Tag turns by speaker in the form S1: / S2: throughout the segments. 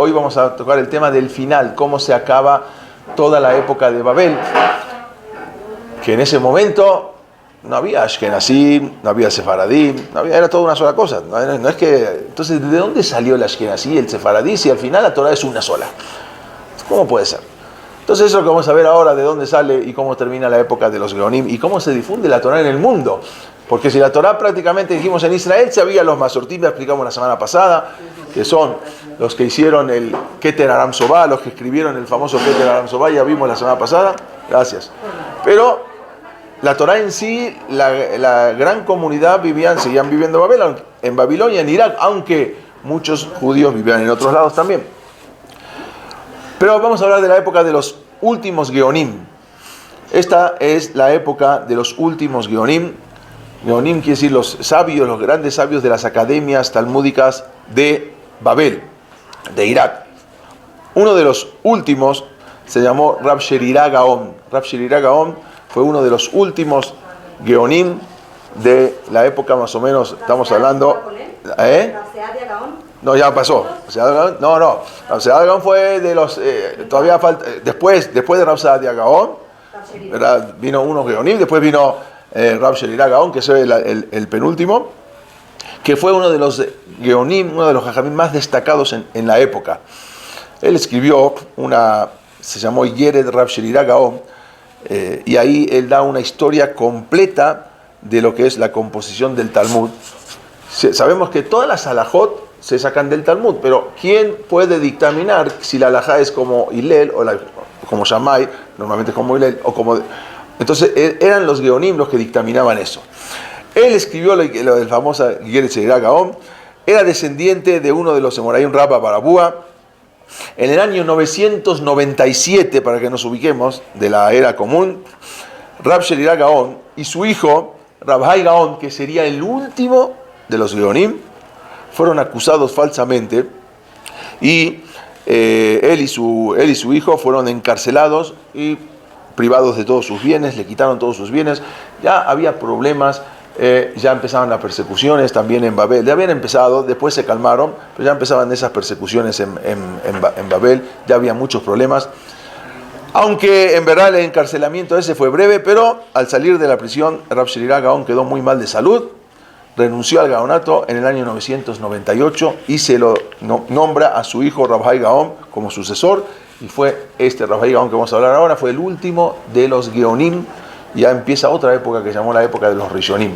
S1: hoy vamos a tocar el tema del final, cómo se acaba toda la época de Babel, que en ese momento no había Ashkenazim, no había Sefaradim, era toda una sola cosa. No es que, entonces, ¿de dónde salió el Ashkenazí y el Sefaradí si al final la Torah es una sola? ¿Cómo puede ser? Entonces eso es lo que vamos a ver ahora, de dónde sale y cómo termina la época de los Geonim y cómo se difunde la Torah en el mundo. Porque si la Torah prácticamente dijimos en Israel, se había los Masortim, la explicamos la semana pasada, que son los que hicieron el Keter Aram Sobá, los que escribieron el famoso Keter Aram Sobá, ya vimos la semana pasada, gracias. Pero la Torah en sí, la gran comunidad seguían viviendo en Babilonia, en Irak, aunque muchos judíos vivían en otros lados también. Pero vamos a hablar de la época de los últimos Geonim. Esta es la época de los últimos Geonim. Geonim quiere decir los sabios, los grandes sabios de las academias talmúdicas de Babel, de Irak. Uno de los últimos se llamó Rab Sherirah Gaon. Rab Sherirah Gaon fue uno de los últimos Geonim de la época más o menos, estamos hablando... No, ya pasó. No. Rab Saadia Gaon fue de los... todavía falta... Después de Rab Saadia Gaon, vino uno Geonim, después vino Rab Sherirah Gaon, que es el penúltimo, que fue uno de los Geonim, uno de los Jajamim más destacados en la época. Él escribió se llamó Yered Rab Sherirah Gaon, y ahí él da una historia completa de lo que es la composición del Talmud. Sabemos que todas las halajot se sacan del Talmud, pero ¿quién puede dictaminar si la halajá es como Hillel o como Shammai, normalmente es como Hillel, o como... Entonces eran los Geonim los que dictaminaban eso. Él escribió lo del famoso Yered Sherirah Gaon, era descendiente de uno de los Emoraim Rabba Barabúa. En el año 997, para que nos ubiquemos, de la era común, Rab Sherirah Gaon y su hijo, Rabhai Gaon, que sería el último de los Geonim, fueron acusados falsamente y él y su hijo fueron encarcelados y privados de todos sus bienes, le quitaron todos sus bienes. Ya había problemas, ya empezaban las persecuciones también en Babel. Ya habían empezado, después se calmaron, pero ya empezaban esas persecuciones en Babel, ya había muchos problemas. Aunque en verdad el encarcelamiento ese fue breve, pero al salir de la prisión, Rab Sherirah Gaon quedó muy mal de salud, renunció al gaonato en el año 998 y se lo nombra a su hijo Rabhai Gaon como sucesor, y fue este Rabhai Gaon que vamos a hablar ahora, fue el último de los Geonim. Ya empieza otra época que se llamó la época de los Rishonim.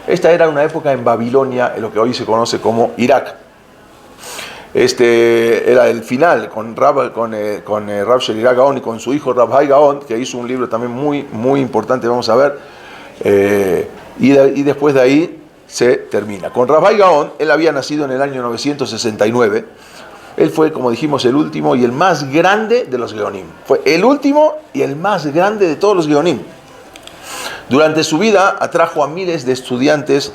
S1: Esta era una época en Babilonia, en lo que hoy se conoce como Irak. Era el final con Rab Sherirah Gaon y con su hijo Rabhai Gaon, que hizo un libro también muy, muy importante, vamos a ver. Y después de ahí se termina. Con Rabhai Gaon, él había nacido en el año 969. Él fue, como dijimos, el último y el más grande de los Geonim. Fue el último y el más grande de todos los Geonim. Durante su vida atrajo a miles de estudiantes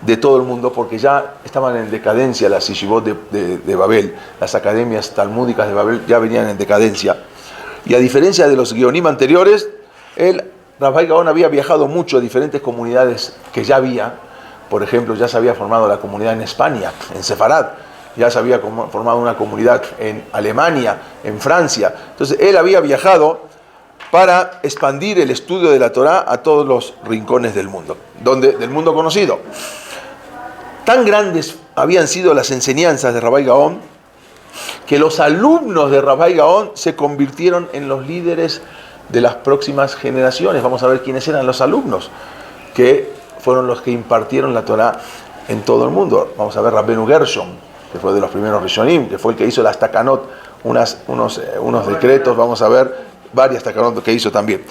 S1: de todo el mundo, porque ya estaban en decadencia las yeshivot de Babel, las academias talmúdicas de Babel ya venían en decadencia. Y a diferencia de los Geonim anteriores, Rabhai Gaon había viajado mucho a diferentes comunidades que ya había. Por ejemplo, ya se había formado la comunidad en España, en Sefarad, ya se había formado una comunidad en Alemania, en Francia. Entonces él había viajado para expandir el estudio de la Torá a todos los rincones del mundo, del mundo conocido. Tan grandes habían sido las enseñanzas de Rabhai Gaon que los alumnos de Rabhai Gaon se convirtieron en los líderes de las próximas generaciones. Vamos a ver quiénes eran los alumnos, que fueron los que impartieron la Torá en todo el mundo. Vamos a ver Rabbenu Gershom, que fue de los primeros Rishonim, que fue el que hizo las Takanot, unos decretos. Vamos a ver varias Takanot que hizo también.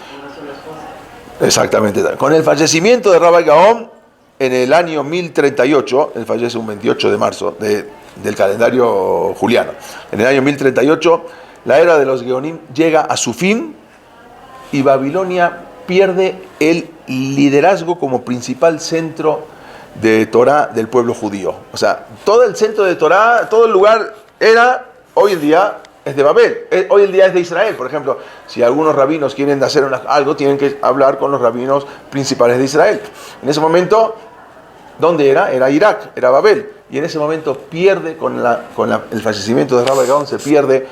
S1: Exactamente. Con el fallecimiento de Rabhai Gaon, en el año 1038, él fallece un 28 de marzo del calendario juliano. En el año 1038, la era de los Geonim llega a su fin y Babilonia pierde el liderazgo como principal centro de Torá del pueblo judío. O sea, todo el centro de Torá, todo el lugar hoy en día es de Babel, hoy en día es de Israel. Por ejemplo, si algunos rabinos quieren hacer algo, tienen que hablar con los rabinos principales de Israel. En ese momento, ¿dónde era? Era Irak, era Babel. y en ese momento pierde, con el fallecimiento de Rabbi Gaon, se pierde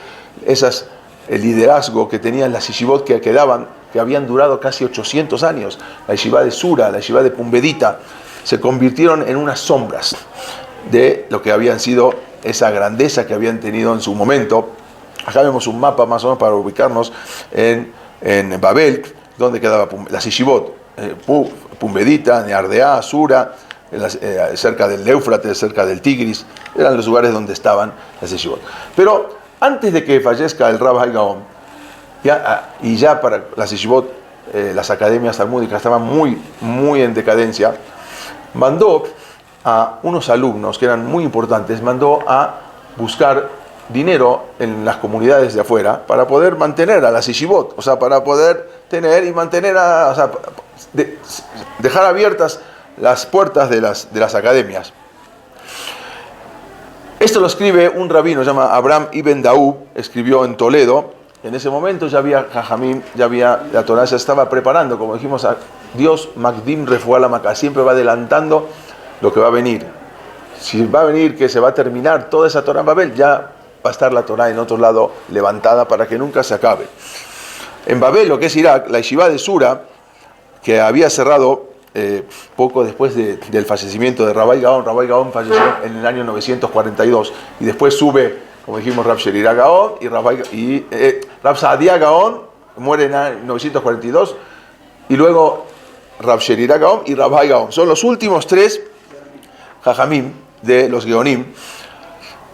S1: el liderazgo que tenían las yeshivot que quedaban, que habían durado casi 800 años. La yeshiva de Sura, la yeshiva de Pumbedita, se convirtieron en unas sombras de lo que habían sido esa grandeza que habían tenido en su momento. Acá vemos un mapa más o menos para ubicarnos en Babel, donde quedaba la yeshivot, Pumbedita, Neardea, Sura, cerca del Éufrates, cerca del Tigris, eran los lugares donde estaban las yeshivot. Pero antes de que fallezca el Rabbi Gaon, y ya para las yeshivot, las academias talmúdicas estaban muy en decadencia, mandó a unos alumnos que eran muy importantes, mandó a buscar dinero en las comunidades de afuera para poder mantener a las yeshivot, o sea, para poder tener y mantener, dejar abiertas las puertas de las academias. Esto lo escribe un rabino, se llama Abraham Ibn Daub, escribió en Toledo. En ese momento ya había Jajamim, la Torah se estaba preparando, como dijimos, Dios Magdim Refuala Maca, siempre va adelantando lo que va a venir. Si va a venir que se va a terminar toda esa Torah en Babel, ya va a estar la Torah en otro lado levantada para que nunca se acabe. En Babel, lo que es Irak, la yeshiva de Sura, que había cerrado poco después del fallecimiento de Rabbi Gaon falleció en el año 942, y después sube, como dijimos, Rab Shelirá Gaon y Rab Saadia Gaon muere en 942, y luego Rab Shelirá Gaon y Rabbi Gaon. Son los últimos tres Jajamim de los Geonim.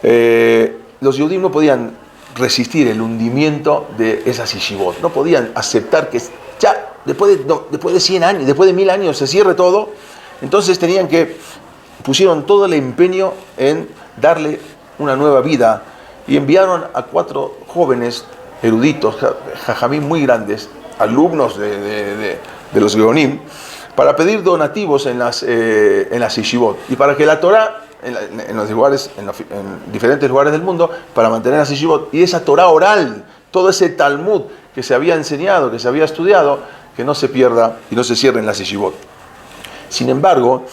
S1: Los Yehudim no podían resistir el hundimiento de esas yeshivot, no podían aceptar que ya después de 100 años, después de 1000 años se cierre todo. Entonces pusieron todo el empeño en darle una nueva vida, y enviaron a 4 jóvenes eruditos, jajamim muy grandes, alumnos de los Geonim, para pedir donativos en las yeshivot, y para que la Torah en diferentes lugares del mundo, para mantener las yeshivot, y esa Torah oral, todo ese Talmud que se había enseñado, que se había estudiado, que no se pierda y no se cierren las yeshivot. Sin embargo,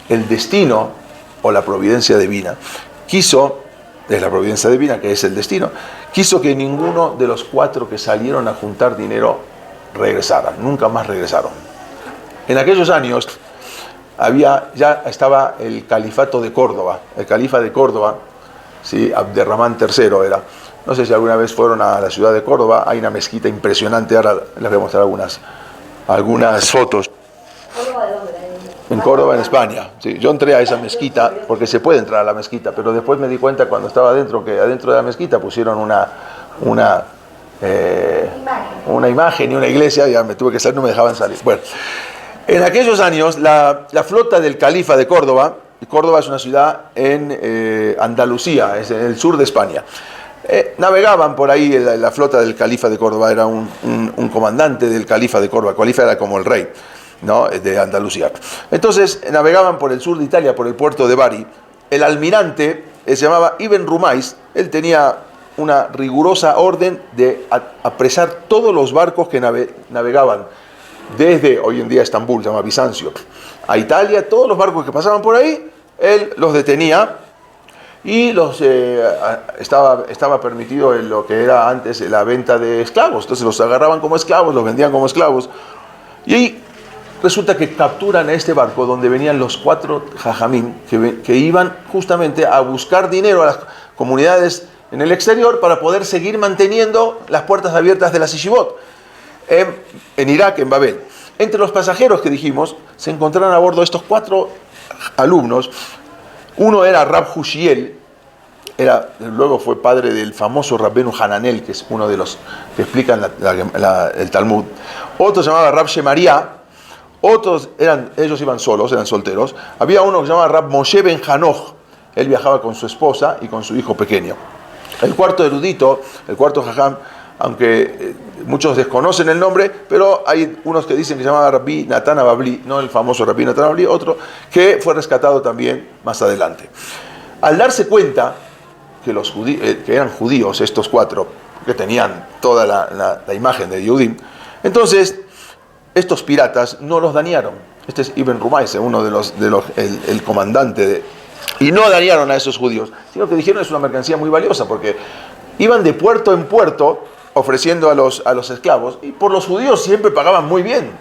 S1: el destino o la providencia divina es la providencia divina, que es el destino, quiso que ninguno de los 4 que salieron a juntar dinero regresaran, nunca más regresaron. En aquellos años ya estaba el califato de Córdoba, el califa de Córdoba, ¿sí? Abderramán III era. No sé si alguna vez fueron a la ciudad de Córdoba, hay una mezquita impresionante, ahora les voy a mostrar algunas fotos.
S2: ¿Córdoba de dónde?
S1: En Córdoba, en España. Sí, yo entré a esa mezquita, porque se puede entrar a la mezquita, pero después me di cuenta cuando estaba adentro, que adentro de la mezquita pusieron una imagen y una iglesia, ya me tuve que salir, no me dejaban salir. Bueno, en aquellos años la flota del califa de Córdoba es una ciudad en Andalucía, es en el sur de España. Navegaban por ahí la flota del califa de Córdoba, era un comandante del califa de Córdoba. El califa era como el rey, ¿no?, de Andalucía. Entonces navegaban por el sur de Italia, por el puerto de Bari. El almirante se llamaba Ibn Rumais. Él tenía una rigurosa orden de apresar todos los barcos que navegaban desde hoy en día Estambul, se llama Bizancio, a Italia. Todos los barcos que pasaban por ahí, él los detenía, y estaba permitido en lo que era antes la venta de esclavos. Entonces los agarraban como esclavos, los vendían como esclavos, y ahí resulta que capturan a este barco donde venían los 4 jajamim que iban justamente a buscar dinero a las comunidades en el exterior para poder seguir manteniendo las puertas abiertas de la yeshivot en Irak, en Babel. Entre los pasajeros que dijimos, se encontraron a bordo estos 4 alumnos. Uno era Rab Hushiel, luego fue padre del famoso Rabbenu Hananel, que es uno de los que explican el Talmud. Otro se llamaba Rab Shemaria. Otros ellos iban solos, eran solteros. Había uno que se llamaba Rab Moshe Ben Hanoch. Él viajaba con su esposa y con su hijo pequeño. El cuarto erudito, el cuarto jajam, aunque muchos desconocen el nombre, pero hay unos que dicen que se llamaba Rabbi Natan Ababli, no el famoso Rabbi Natan Ababli, otro que fue rescatado también más adelante. Al darse cuenta que que eran judíos estos 4, que tenían toda la imagen de Yehudim, entonces estos piratas no los dañaron. Este es Ibn Rumais, uno el comandante y no dañaron a esos judíos, sino que dijeron es una mercancía muy valiosa, porque iban de puerto en puerto ofreciendo a los esclavos, y por los judíos siempre pagaban muy bien.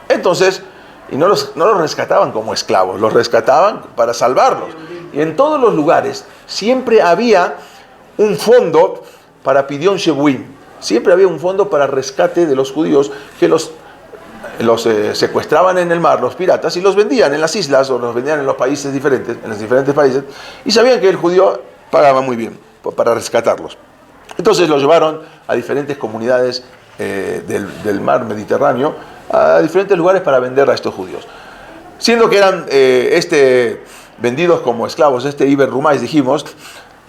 S1: Entonces, y no los rescataban como esclavos, los rescataban para salvarlos. Y en todos los lugares siempre había un fondo para Pidyon Shebuim. Siempre había un fondo para rescate de los judíos que los secuestraban en el mar, los piratas, y los vendían en las islas o los vendían en los países diferentes, en los diferentes países, y sabían que el judío pagaba muy bien para rescatarlos. Entonces los llevaron a diferentes comunidades del mar Mediterráneo, a diferentes lugares para vender a estos judíos. Siendo que eran vendidos como esclavos, Iber Rumais, dijimos,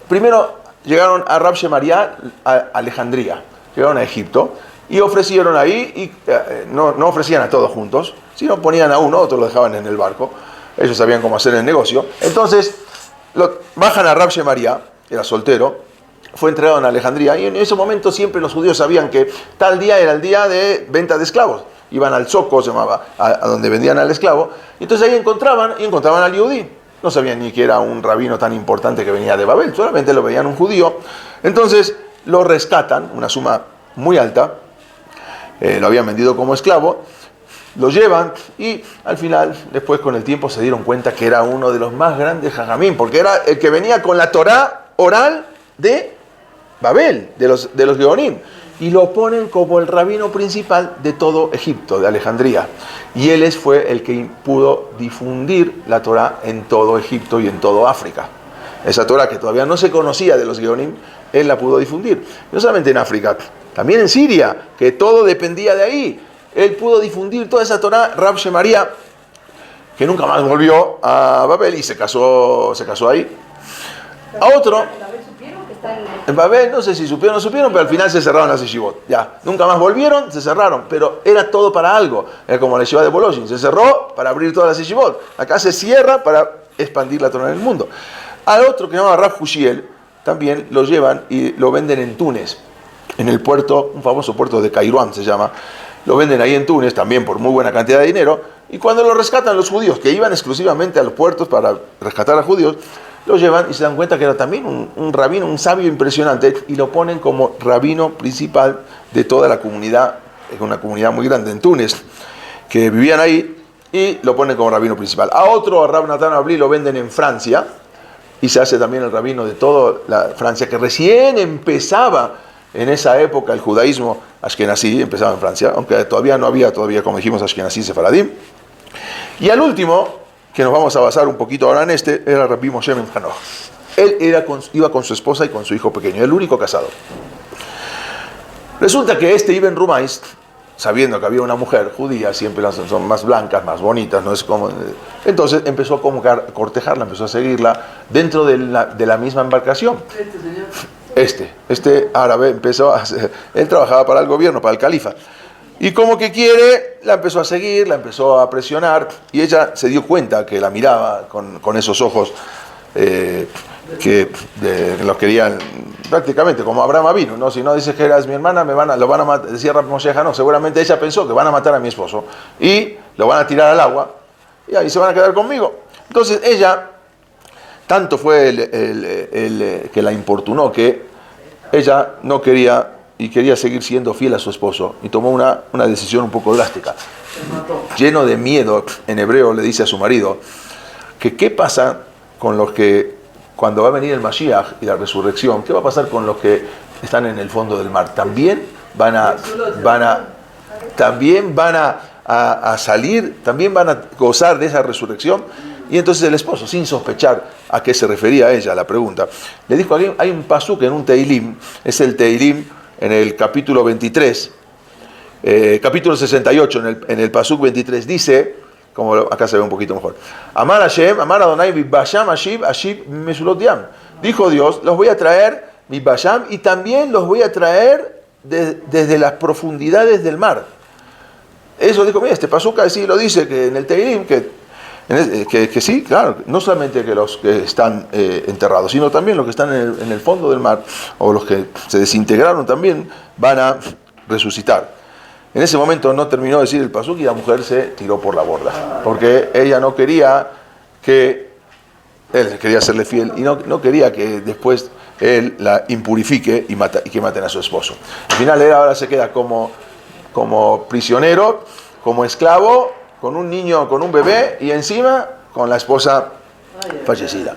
S1: primero llegaron a Rab Shemaria, a Alejandría, llegaron a Egipto, y ofrecieron ahí, y no ofrecían a todos juntos, sino ponían a uno, otros lo dejaban en el barco, ellos sabían cómo hacer el negocio. Entonces bajan a Rab Shemaria, era soltero, fue entregado en Alejandría, y en ese momento siempre los judíos sabían que tal día era el día de venta de esclavos. Iban al Zoco, se llamaba, a donde vendían al esclavo, y entonces ahí encontraban al Yehudí. No sabían ni que era un rabino tan importante que venía de Babel, solamente lo veían un judío. Entonces lo rescatan, una suma muy alta, lo habían vendido como esclavo, lo llevan, y al final, después con el tiempo se dieron cuenta que era uno de los más grandes jajamín, porque era el que venía con la Torá oral de Babel, de los Geonim, y lo ponen como el rabino principal de todo Egipto, de Alejandría. Y él fue el que pudo difundir la Torá en todo Egipto y en todo África. Esa Torá que todavía no se conocía de los Geonim, él la pudo difundir. No solamente en África, también en Siria, que todo dependía de ahí. Él pudo difundir toda esa Torá. Rab Shemaria, que nunca más volvió a Babel y se casó ahí. A otro, en Babel, no sé si supieron o no supieron, pero al final se cerraron las yeshivot. Ya, nunca más volvieron, se cerraron, pero era todo para algo. Era como la yeshiva de Bolojin, se cerró para abrir todas las yeshivot. Acá se cierra para expandir la Torá en el mundo. Al otro, que se llama Rab Hushiel, también lo llevan y lo venden en Túnez, en el puerto, un famoso puerto de Kairouan se llama. Lo venden ahí en Túnez también por muy buena cantidad de dinero, y cuando lo rescatan los judíos, que iban exclusivamente a los puertos para rescatar a judíos, lo llevan y se dan cuenta que era también un rabino, un sabio impresionante, y lo ponen como rabino principal de toda la comunidad, es una comunidad muy grande en Túnez, que vivían ahí, y lo ponen como rabino principal. A otro, a Rab Natan Abli, lo venden en Francia, y se hace también el rabino de toda la Francia, que recién empezaba en esa época el judaísmo ashkenazí, empezaba en Francia, aunque todavía no había, como dijimos, ashkenazí sefaradim. Y al último, que nos vamos a basar un poquito ahora en era Rabbi Moshe ben Hanoch. Él iba con su esposa y con su hijo pequeño, el único casado. Resulta que Ibn Rumais, sabiendo que había una mujer judía, siempre son más blancas, más bonitas, no es como... Entonces empezó a cortejarla, empezó a seguirla dentro de la misma embarcación. Este árabe él trabajaba para el gobierno, para el califa. Y como que la empezó a seguir, la empezó a presionar, y ella se dio cuenta que la miraba con esos ojos que los querían prácticamente como Abraham Avinu, ¿no? Si no dices que eras mi hermana, lo van a matar, decía Rab Moshe no, seguramente ella pensó que van a matar a mi esposo y lo van a tirar al agua y ahí se van a quedar conmigo. Entonces ella, tanto fue el que la importunó, que ella no quería y quería seguir siendo fiel a su esposo, y tomó una decisión un poco drástica. Lleno de miedo, en hebreo le dice a su marido que qué pasa con los que, cuando va a venir el Mashiach y la resurrección, qué va a pasar con los que están en el fondo del mar. También van a salir, también van a gozar de esa resurrección. Y entonces el esposo, sin sospechar a qué se refería ella, la pregunta, le dijo: hay un pasuk en un Teilim, es el Teilim en el capítulo 23, capítulo 68, en el pasuk 23, dice, como acá se ve un poquito mejor, Amar Hashem, Amar Adonai, Basham, Ashib, Mesulot Yam. Dijo Dios: los voy a traer, Basham, y también los voy a traer desde las profundidades del mar. Eso dijo, mira, este pasuk así lo dice, que en el Teilim, que sí, claro, no solamente que los que están enterrados, sino también los que están en el fondo del mar, o los que se desintegraron también, van a resucitar. En ese momento no terminó de decir el pasuk y la mujer se tiró por la borda, porque ella no quería que él quería serle fiel y no quería que después él la impurifique y que maten a su esposo. Al final él ahora se queda como prisionero, como esclavo, con un niño, con un bebé y encima con la esposa fallecida.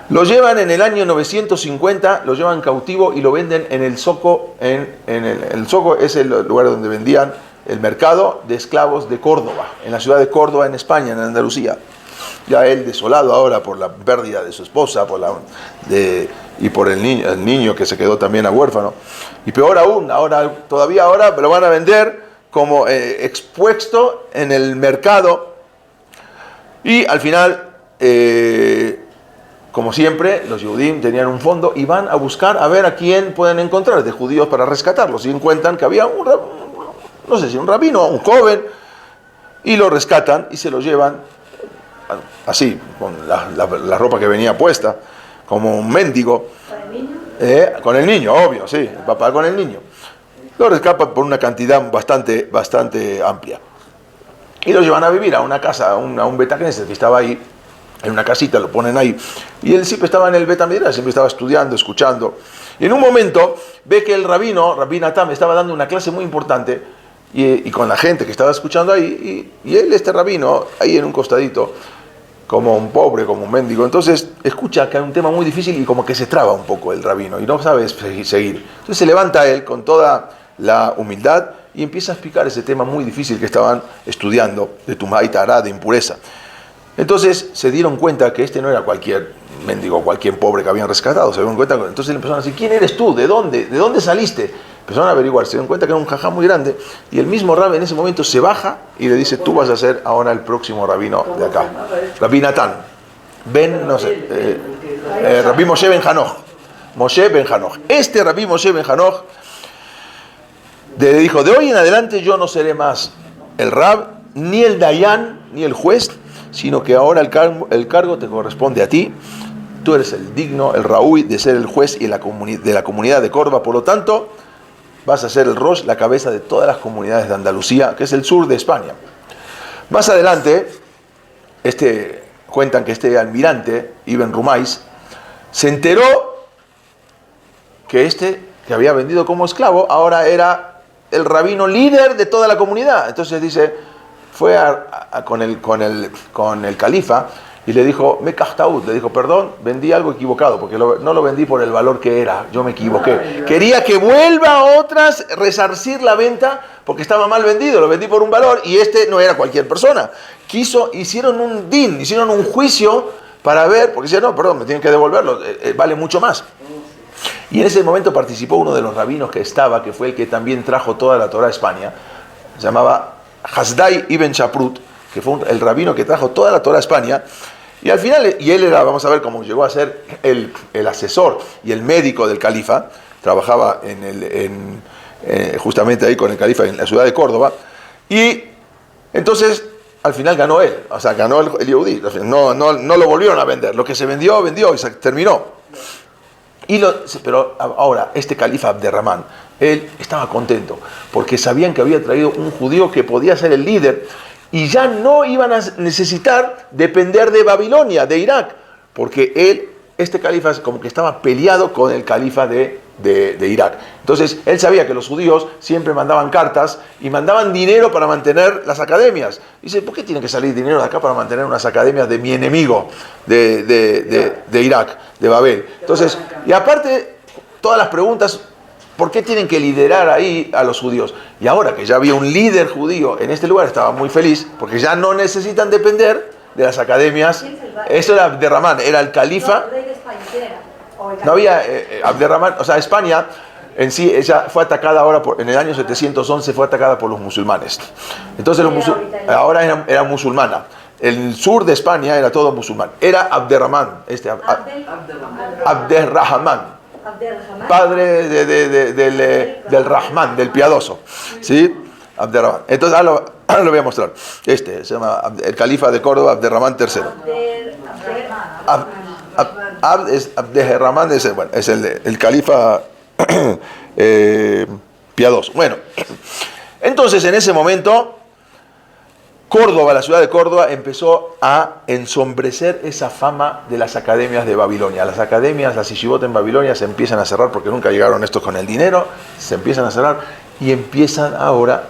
S1: Lo llevan en el año 950, lo llevan cautivo y lo venden en el Zoco. El Zoco es el lugar donde vendían el mercado de esclavos de Córdoba, en la ciudad de Córdoba, en España, en Andalucía. Ya él desolado ahora por la pérdida de su esposa y por el niño que se quedó también huérfano. Y peor aún, todavía lo van a vender como expuesto en el mercado. Y al final, como siempre, los Yehudim tenían un fondo y van a buscar a ver a quién pueden encontrar de judíos para rescatarlos. Y encuentran que había un rabino, un joven, y lo rescatan y se lo llevan así, con la ropa que venía puesta, como un mendigo. ¿Con el niño? Con el niño, obvio, sí, el papá con el niño. Lo rescatan por una cantidad bastante amplia. Y lo llevan a vivir a una casa, a un Betacneset que estaba ahí, en una casita, lo ponen ahí. Y él siempre estaba en el Betamidrash, siempre estaba estudiando, escuchando. Y en un momento ve que el Rabbi Natan, estaba dando una clase muy importante y con la gente que estaba escuchando ahí, y él, este rabino, ahí en un costadito, como un pobre, como un mendigo. Entonces escucha que hay un tema muy difícil y como que se traba un poco el rabino y no sabe seguir. Entonces se levanta él con toda la humildad y empieza a explicar ese tema muy difícil que estaban estudiando, de Tumá y Tará, de impureza. Entonces se dieron cuenta que este no era cualquier mendigo, cualquier pobre que habían rescatado. Se dieron cuenta, entonces le empezaron a decir: ¿quién eres tú? ¿De dónde saliste? Empezaron a averiguar, se dieron cuenta que era un jajá muy grande, y el mismo Rabbi en ese momento se baja y le dice: tú vas a ser ahora el próximo rabino de acá. Rabbi Natan, Rabbi Moshe Ben Hanoch. Moshe Ben Hanoch. Este Rabbi Moshe Ben Hanoch le dijo: de hoy en adelante yo no seré más el Rab, ni el Dayan, ni el juez, sino que ahora el cargo te corresponde a ti. Tú eres el digno, el Raúl, de ser el juez y de la comunidad de Córdoba. Por lo tanto, vas a ser el Rosh, la cabeza de todas las comunidades de Andalucía, que es el sur de España. Más adelante, cuentan que este almirante, Ibn Rumais, se enteró que que había vendido como esclavo, ahora era el rabino líder de toda la comunidad. Entonces dice, fue con el califa y le dijo: me kahtaut, le dijo: perdón, vendí algo equivocado, porque no lo vendí por el valor que era, yo me equivoqué. Quería que vuelva a otras, resarcir la venta, porque estaba mal vendido, lo vendí por un valor y no era cualquier persona. Hicieron un juicio para ver, porque decían: no, perdón, me tienen que devolverlo, vale mucho más. Y en ese momento participó uno de los rabinos que fue el que también trajo toda la Torá a España, se llamaba Hasdai Ibn Shaprut, que fue el rabino que trajo toda la Torá a España, y al final, él era, vamos a ver cómo llegó a ser el asesor y el médico del califa, trabajaba justamente ahí con el califa en la ciudad de Córdoba, y entonces al final ganó él, o sea, ganó el Yehudí, no lo volvieron a vender, lo que se vendió y se terminó. Pero ahora, este califa Abderramán, él estaba contento, porque sabían que había traído un judío que podía ser el líder, y ya no iban a necesitar depender de Babilonia, de Irak, porque este califa como que estaba peleado con el califa de Irak. Entonces, él sabía que los judíos siempre mandaban cartas y mandaban dinero para mantener las academias. Dice: ¿por qué tiene que salir dinero de acá para mantener unas academias de mi enemigo de Irak, de Babel? Entonces, y aparte, todas las preguntas: ¿por qué tienen que liderar ahí a los judíos? Y ahora que ya había un líder judío en este lugar, estaba muy feliz, porque ya no necesitan depender de las academias. Eso era Abderramán, era el califa. No había Abderramán, o sea, España en sí, ella fue atacada ahora, en el año 711 fue atacada por los musulmanes. Entonces ahora era musulmana. El sur de España era todo musulmán. Era Abderramán, Abderrahman, padre del Rahman, del piadoso, ¿sí? Abderrahman. Entonces ahora lo voy a mostrar. Se llama el califa de Córdoba, Abderramán III. Abderrahman es el califa piadoso. Bueno, entonces en ese momento Córdoba, la ciudad de Córdoba, empezó a ensombrecer esa fama de las academias de Babilonia. Las academias, las yeshivot en Babilonia se empiezan a cerrar porque nunca llegaron estos con el dinero, se empiezan a cerrar y empiezan ahora,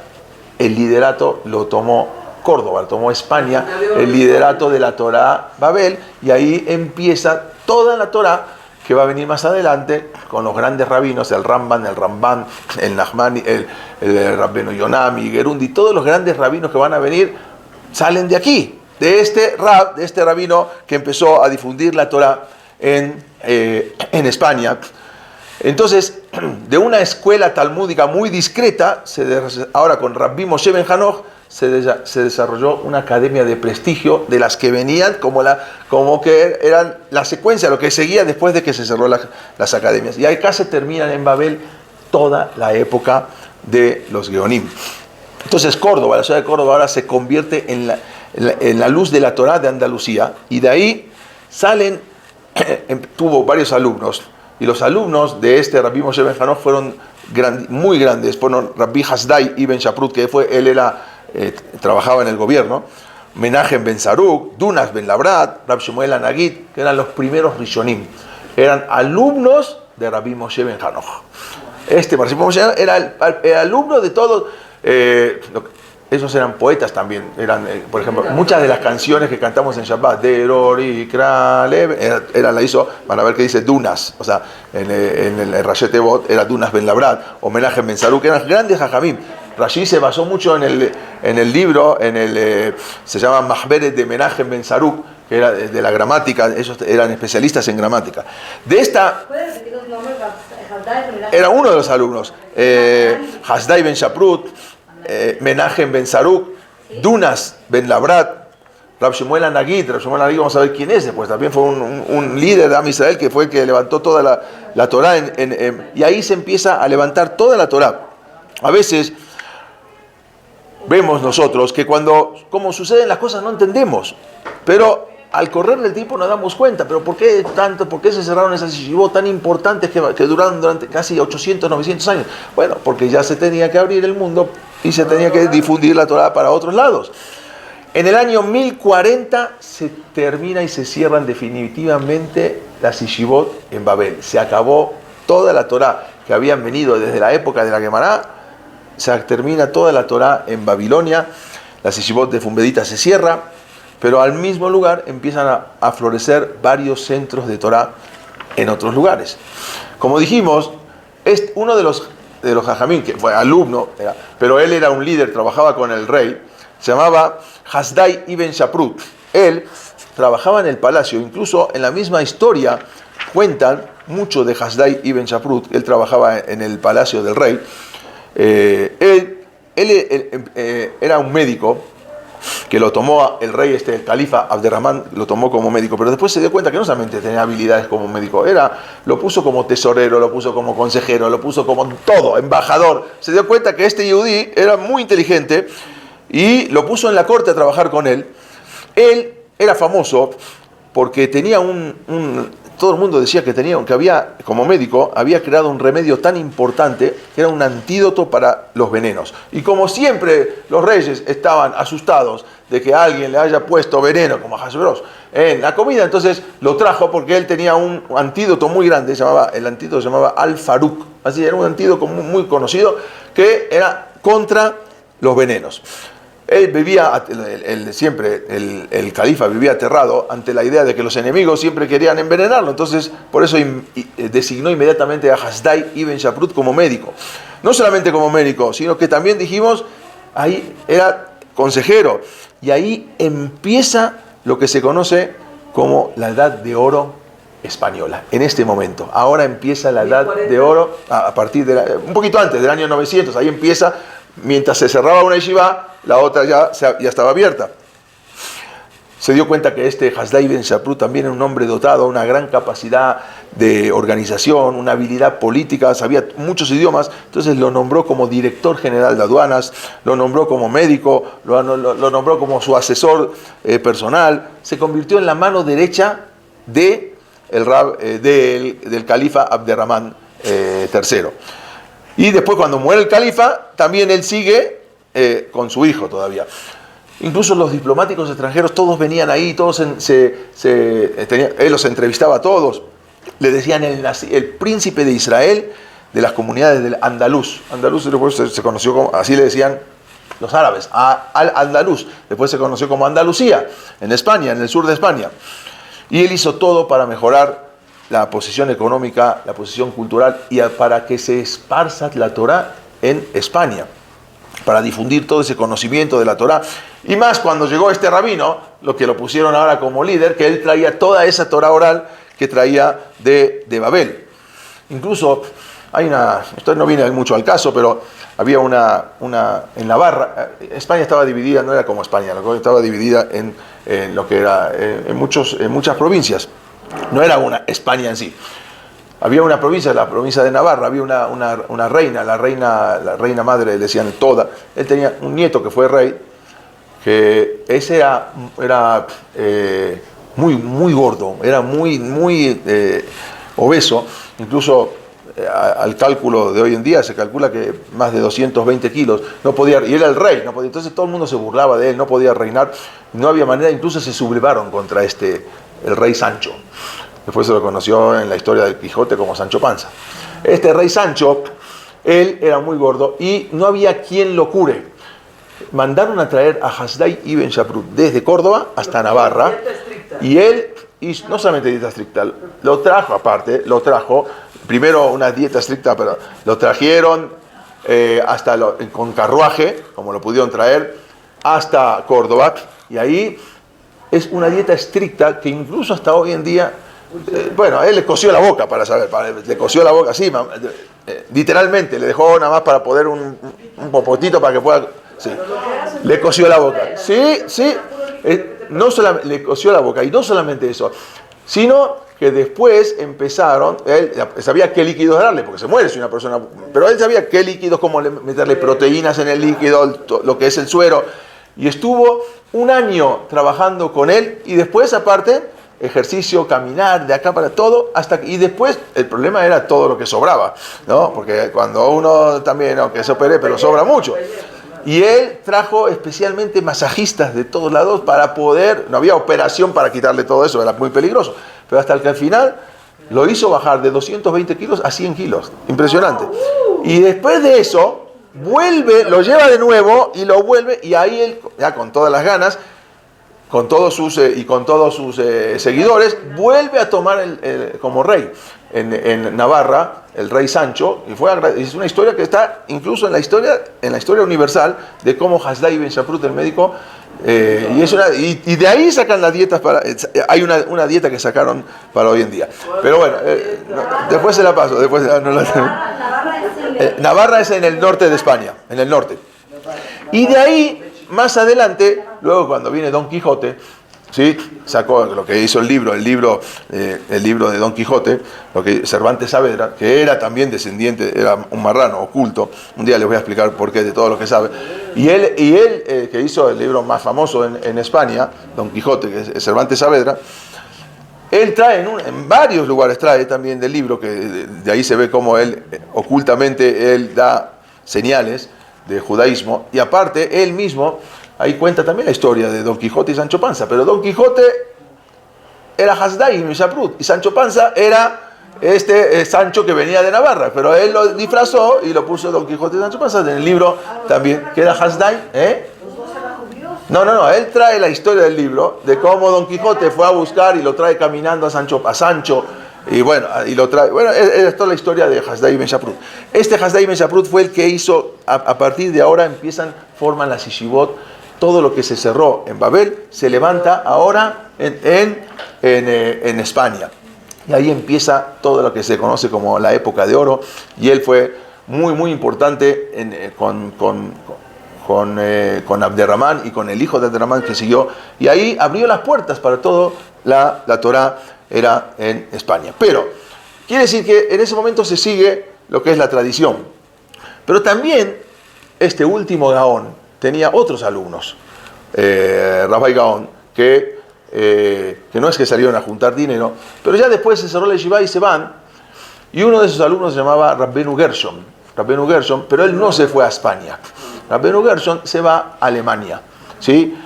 S1: el liderato lo tomó Córdoba, lo tomó España, el liderato de la Torá Babel, y ahí empieza toda la Torá que va a venir más adelante con los grandes rabinos, el Ramban, el Nachmani, el Rabbenu Yonami, Gerundi, todos los grandes rabinos que van a venir salen de aquí, de este rabino que empezó a difundir la Torá en España. Entonces, de una escuela talmúdica muy discreta, ahora con Rabbi Moshe Ben Hanoch, se desarrolló una academia de prestigio de las que venían como que eran la secuencia, lo que seguía después de que se cerró las academias. Y acá se terminan en Babel toda la época de los Geonim. Entonces Córdoba, la ciudad de Córdoba ahora se convierte en la luz de la Torá de Andalucía, y de ahí salen, tuvo varios alumnos, y los alumnos de este Rabbi Moshe Ben Hanoch fueron muy grandes. Fueron Rabbi Hasdai Ibn Shaprut, que trabajaba en el gobierno, Menachem Ben Saruk, Dunas Ben Labrat, Rab Shemuel Anagit, que eran los primeros Rishonim. Eran alumnos de Rabbi Moshe Ben Hanoch. Este Rabbi Moshe era el alumno de todos. Esos eran poetas también. Por ejemplo, muchas de las canciones que cantamos en Shabbat, Derori, Kralev, la hizo, van a ver que dice Dunas, o sea, en el Rashet Tevot era Dunas Ben Labrat, o Menachem Ben Saruk, que eran grandes jajamim. Rashi se basó mucho en el libro, se llama Mahberet de Menachem Ben Saruk, que era de la gramática, ellos eran especialistas en gramática. Era uno de los alumnos, Hasdai Ben Shaprut, Menachem Ben Saruk, Dunas Ben Labrat, Rab Shemuel Anagit. Vamos a ver quién es después, también fue un líder de Am Israel, que fue el que levantó toda la Torá, y ahí se empieza a levantar toda la Torá. A veces vemos nosotros que como suceden las cosas, no entendemos, pero al correr del tiempo nos damos cuenta. Pero ¿por qué se cerraron esas yeshivot tan importantes que duraron durante casi 800, 900 años? Bueno, porque ya se tenía que abrir el mundo y se tenía que difundir la Torá para otros lados. En el año 1040 se termina y se cierran definitivamente las yeshivot en Babel. Se acabó toda la Torá que habían venido desde la época de la Gemara. Se termina toda la Torá en Babilonia. Las yeshivot de Fumbedita se cierra, pero al mismo lugar empiezan a florecer varios centros de Torá en otros lugares. Como dijimos, es uno de los jajamín, que fue alumno, pero él era un líder, trabajaba con el rey, se llamaba Hasdai Ibn Shaprut. Él trabajaba en el palacio, incluso en la misma historia cuentan mucho de Hasdai Ibn Shaprut. Él trabajaba en el palacio del rey. Él era un médico que lo tomó el rey, el califa Abderramán, lo tomó como médico, pero después se dio cuenta que no solamente tenía habilidades como médico, lo puso como tesorero, lo puso como consejero, lo puso como todo, embajador. Se dio cuenta que este yudí era muy inteligente y lo puso en la corte a trabajar con él. Él era famoso porque tenía todo el mundo decía que como médico, había creado un remedio tan importante que era un antídoto para los venenos. Y como siempre los reyes estaban asustados de que alguien le haya puesto veneno, como a Hashverosh, en la comida, entonces lo trajo porque él tenía un antídoto muy grande, el antídoto se llamaba Al-Faruq. Así era un antídoto muy conocido que era contra los venenos. Él vivía, el califa vivía aterrado ante la idea de que los enemigos siempre querían envenenarlo. Entonces, por eso designó inmediatamente a Hasdai Ibn Shaprut como médico. No solamente como médico, sino que también dijimos, ahí era consejero. Y ahí empieza lo que se conoce como la Edad de Oro española. En este momento, ahora empieza la Edad de Oro, a partir un poquito antes del año 900, ahí empieza. Mientras se cerraba una yeshiva, la otra ya estaba abierta. Se dio cuenta que este Hasdai Ben Shaprut también era un hombre dotado, una gran capacidad de organización, una habilidad política, sabía muchos idiomas. Entonces lo nombró como director general de aduanas, lo nombró como médico, lo nombró como su asesor personal. Se convirtió en la mano derecha del califa Abderramán III. Y después, cuando muere el califa, también él sigue con su hijo todavía. Incluso los diplomáticos extranjeros, todos venían ahí, todos él los entrevistaba a todos. Le decían el príncipe de Israel, de las comunidades del Andaluz. Andaluz después se conoció como, así le decían los árabes, al-Andaluz. Después se conoció como Andalucía, en España, en el sur de España. Y él hizo todo para mejorar la posición económica, la posición cultural y para que se esparza la Torá en España, para difundir todo ese conocimiento de la Torá. Y más cuando llegó este rabino, lo que lo pusieron ahora como líder, que él traía toda esa Torá oral que traía de Babel. Incluso hay esto no viene mucho al caso, pero había en Navarra, España estaba dividida, no era como España, estaba dividida en lo que era en muchas provincias. No era una España en sí. Había una provincia, la provincia de Navarra, había una reina, la reina madre, le decían Toda. Él tenía un nieto que fue rey, que ese era muy gordo, era muy obeso. Incluso al cálculo de hoy en día se calcula que más de 220 kilos, no podía, y era el rey, no podía, entonces todo el mundo se burlaba de él, no podía reinar, no había manera, incluso se sublevaron contra el rey Sancho. Después se lo conoció en la historia del Quijote como Sancho Panza. Este rey Sancho, él era muy gordo y no había quien lo cure. Mandaron a traer a Hasdai ibn Shaprut desde Córdoba hasta Navarra, y él, no solamente dieta estricta, lo trajo, primero una dieta estricta, pero lo trajeron con carruaje, como lo pudieron traer, hasta Córdoba, y ahí es una dieta estricta que incluso hasta hoy en día, a él le cosió la boca para saber, le cosió la boca, sí, literalmente, le dejó nada más para poder un popotito para que pueda, sí, le cosió la boca, sí, no solamente le cosió la boca, y no solamente eso, sino que después empezaron, él sabía qué líquidos darle, porque se muere si una persona, pero él sabía qué líquidos, cómo meterle proteínas en el líquido, lo que es el suero, y estuvo un año trabajando con él, y después aparte, ejercicio, caminar, de acá para todo, y después el problema era todo lo que sobraba, ¿no? Porque cuando uno también, aunque se opere, pero sobra mucho. Y él trajo especialmente masajistas de todos lados para poder, no había operación para quitarle todo eso, era muy peligroso, pero hasta el que al final lo hizo bajar de 220 kilos a 100 kilos, impresionante. Y después de eso, lo lleva de nuevo y lo vuelve, y ahí él, ya con todas las ganas, con todos sus seguidores, vuelve a tomar como rey en Navarra, el rey Sancho, y es una historia que está incluso en la historia universal de cómo Hasdai ibn Shaprut, el médico, y de ahí sacan las dietas hay una dieta que sacaron para hoy en día. Pero bueno, después se la paso, Navarra es en el norte de España, en el norte. Y de ahí, más adelante, luego cuando viene Don Quijote, ¿sí? Sacó lo que hizo el libro de Don Quijote, lo que Cervantes Saavedra, que era también descendiente, era un marrano oculto. Un día les voy a explicar por qué de todo lo que sabe. Y él que hizo el libro más famoso en España, Don Quijote, que es Cervantes Saavedra, él trae en varios lugares trae también del libro, que de ahí se ve cómo él ocultamente él da señales de judaísmo, y aparte él mismo ahí cuenta también la historia de Don Quijote y Sancho Panza, pero Don Quijote era Hasdai ibn Shaprut y Sancho Panza era Sancho que venía de Navarra, pero él lo disfrazó y lo puso Don Quijote y Sancho Panza en el libro también, que era Hasdai, No, él trae la historia del libro de cómo Don Quijote fue a buscar y lo trae caminando a Sancho, y bueno, es toda la historia de Hasdai ibn Shaprut. Hasdai ibn Shaprut fue el que hizo, a partir de ahora forman las yeshivot, todo lo que se cerró en Babel se levanta ahora en España. Y ahí empieza todo lo que se conoce como la época de oro, y él fue muy importante con Abderramán y con el hijo de Abderramán que siguió, y ahí abrió las puertas para todo la Torá era en España. Pero quiere decir que en ese momento se sigue lo que es la tradición. Pero también este último Gaón tenía otros alumnos, Rabbi Gaón, que no es que salieron a juntar dinero, pero ya después se cerró la yeshiva y se van, y uno de sus alumnos se llamaba Rabbenu Gershon, pero él no se fue a España. Rabbenu Gershon se va a Alemania, ¿sí?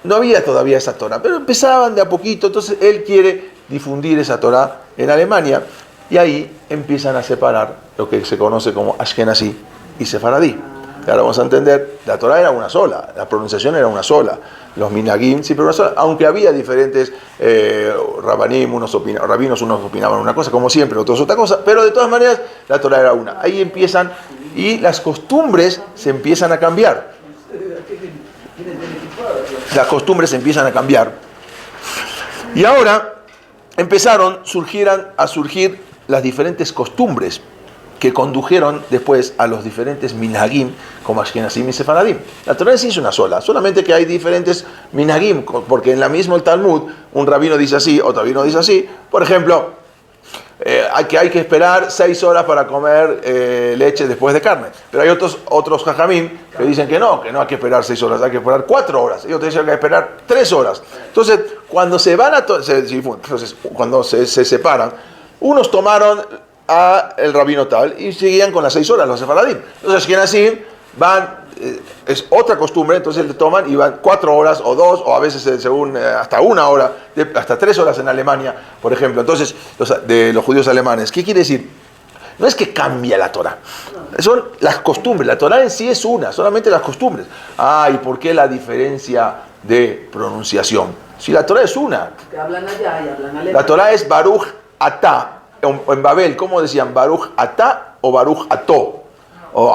S1: No había todavía esa Torah, pero empezaban de a poquito, entonces él quiere difundir esa Torah en Alemania, y ahí empiezan a separar lo que se conoce como Ashkenazí y Sefaradí. Y ahora vamos a entender, la Torah era una sola, la pronunciación era una sola, los minagim siempre una sola, aunque había diferentes rabanim, rabinos, unos opinaban una cosa, como siempre, otros otra cosa, pero de todas maneras la Torah era una. Ahí empiezan, y las costumbres se empiezan a cambiar. Las costumbres empiezan a cambiar. Y ahora empezaron a surgir las diferentes costumbres que condujeron después a los diferentes minhagim, como Ashkenazim y Sefaradim. La Torah en sí es una sola, solamente que hay diferentes minhagim, porque en la misma el Talmud, un rabino dice así, otro rabino dice así. Por ejemplo, hay que esperar 6 horas para comer leche después de carne. Pero hay otros jajamim que dicen que no hay que esperar 6 horas, hay que esperar 4 horas. Y otros dicen que hay que esperar 3 horas. Entonces, cuando se van cuando se separan, unos tomaron a el rabino tal y seguían con las 6 horas, los sefaradim. Entonces, quien así van, es otra costumbre, entonces le toman y van 4 horas o 2, o a veces según hasta 1 hora, hasta 3 horas en Alemania, por ejemplo. Entonces, de los judíos alemanes, ¿qué quiere decir? No es que cambia la Torah, son las costumbres. La Torah en sí es una, solamente las costumbres. ¿Y por qué la diferencia de pronunciación? Si la Torah es una.
S2: Que hablan allá y hablan alemán.
S1: La Torah es Baruch Atá. En Babel, ¿cómo decían? Baruch Atá o Baruch Ató. O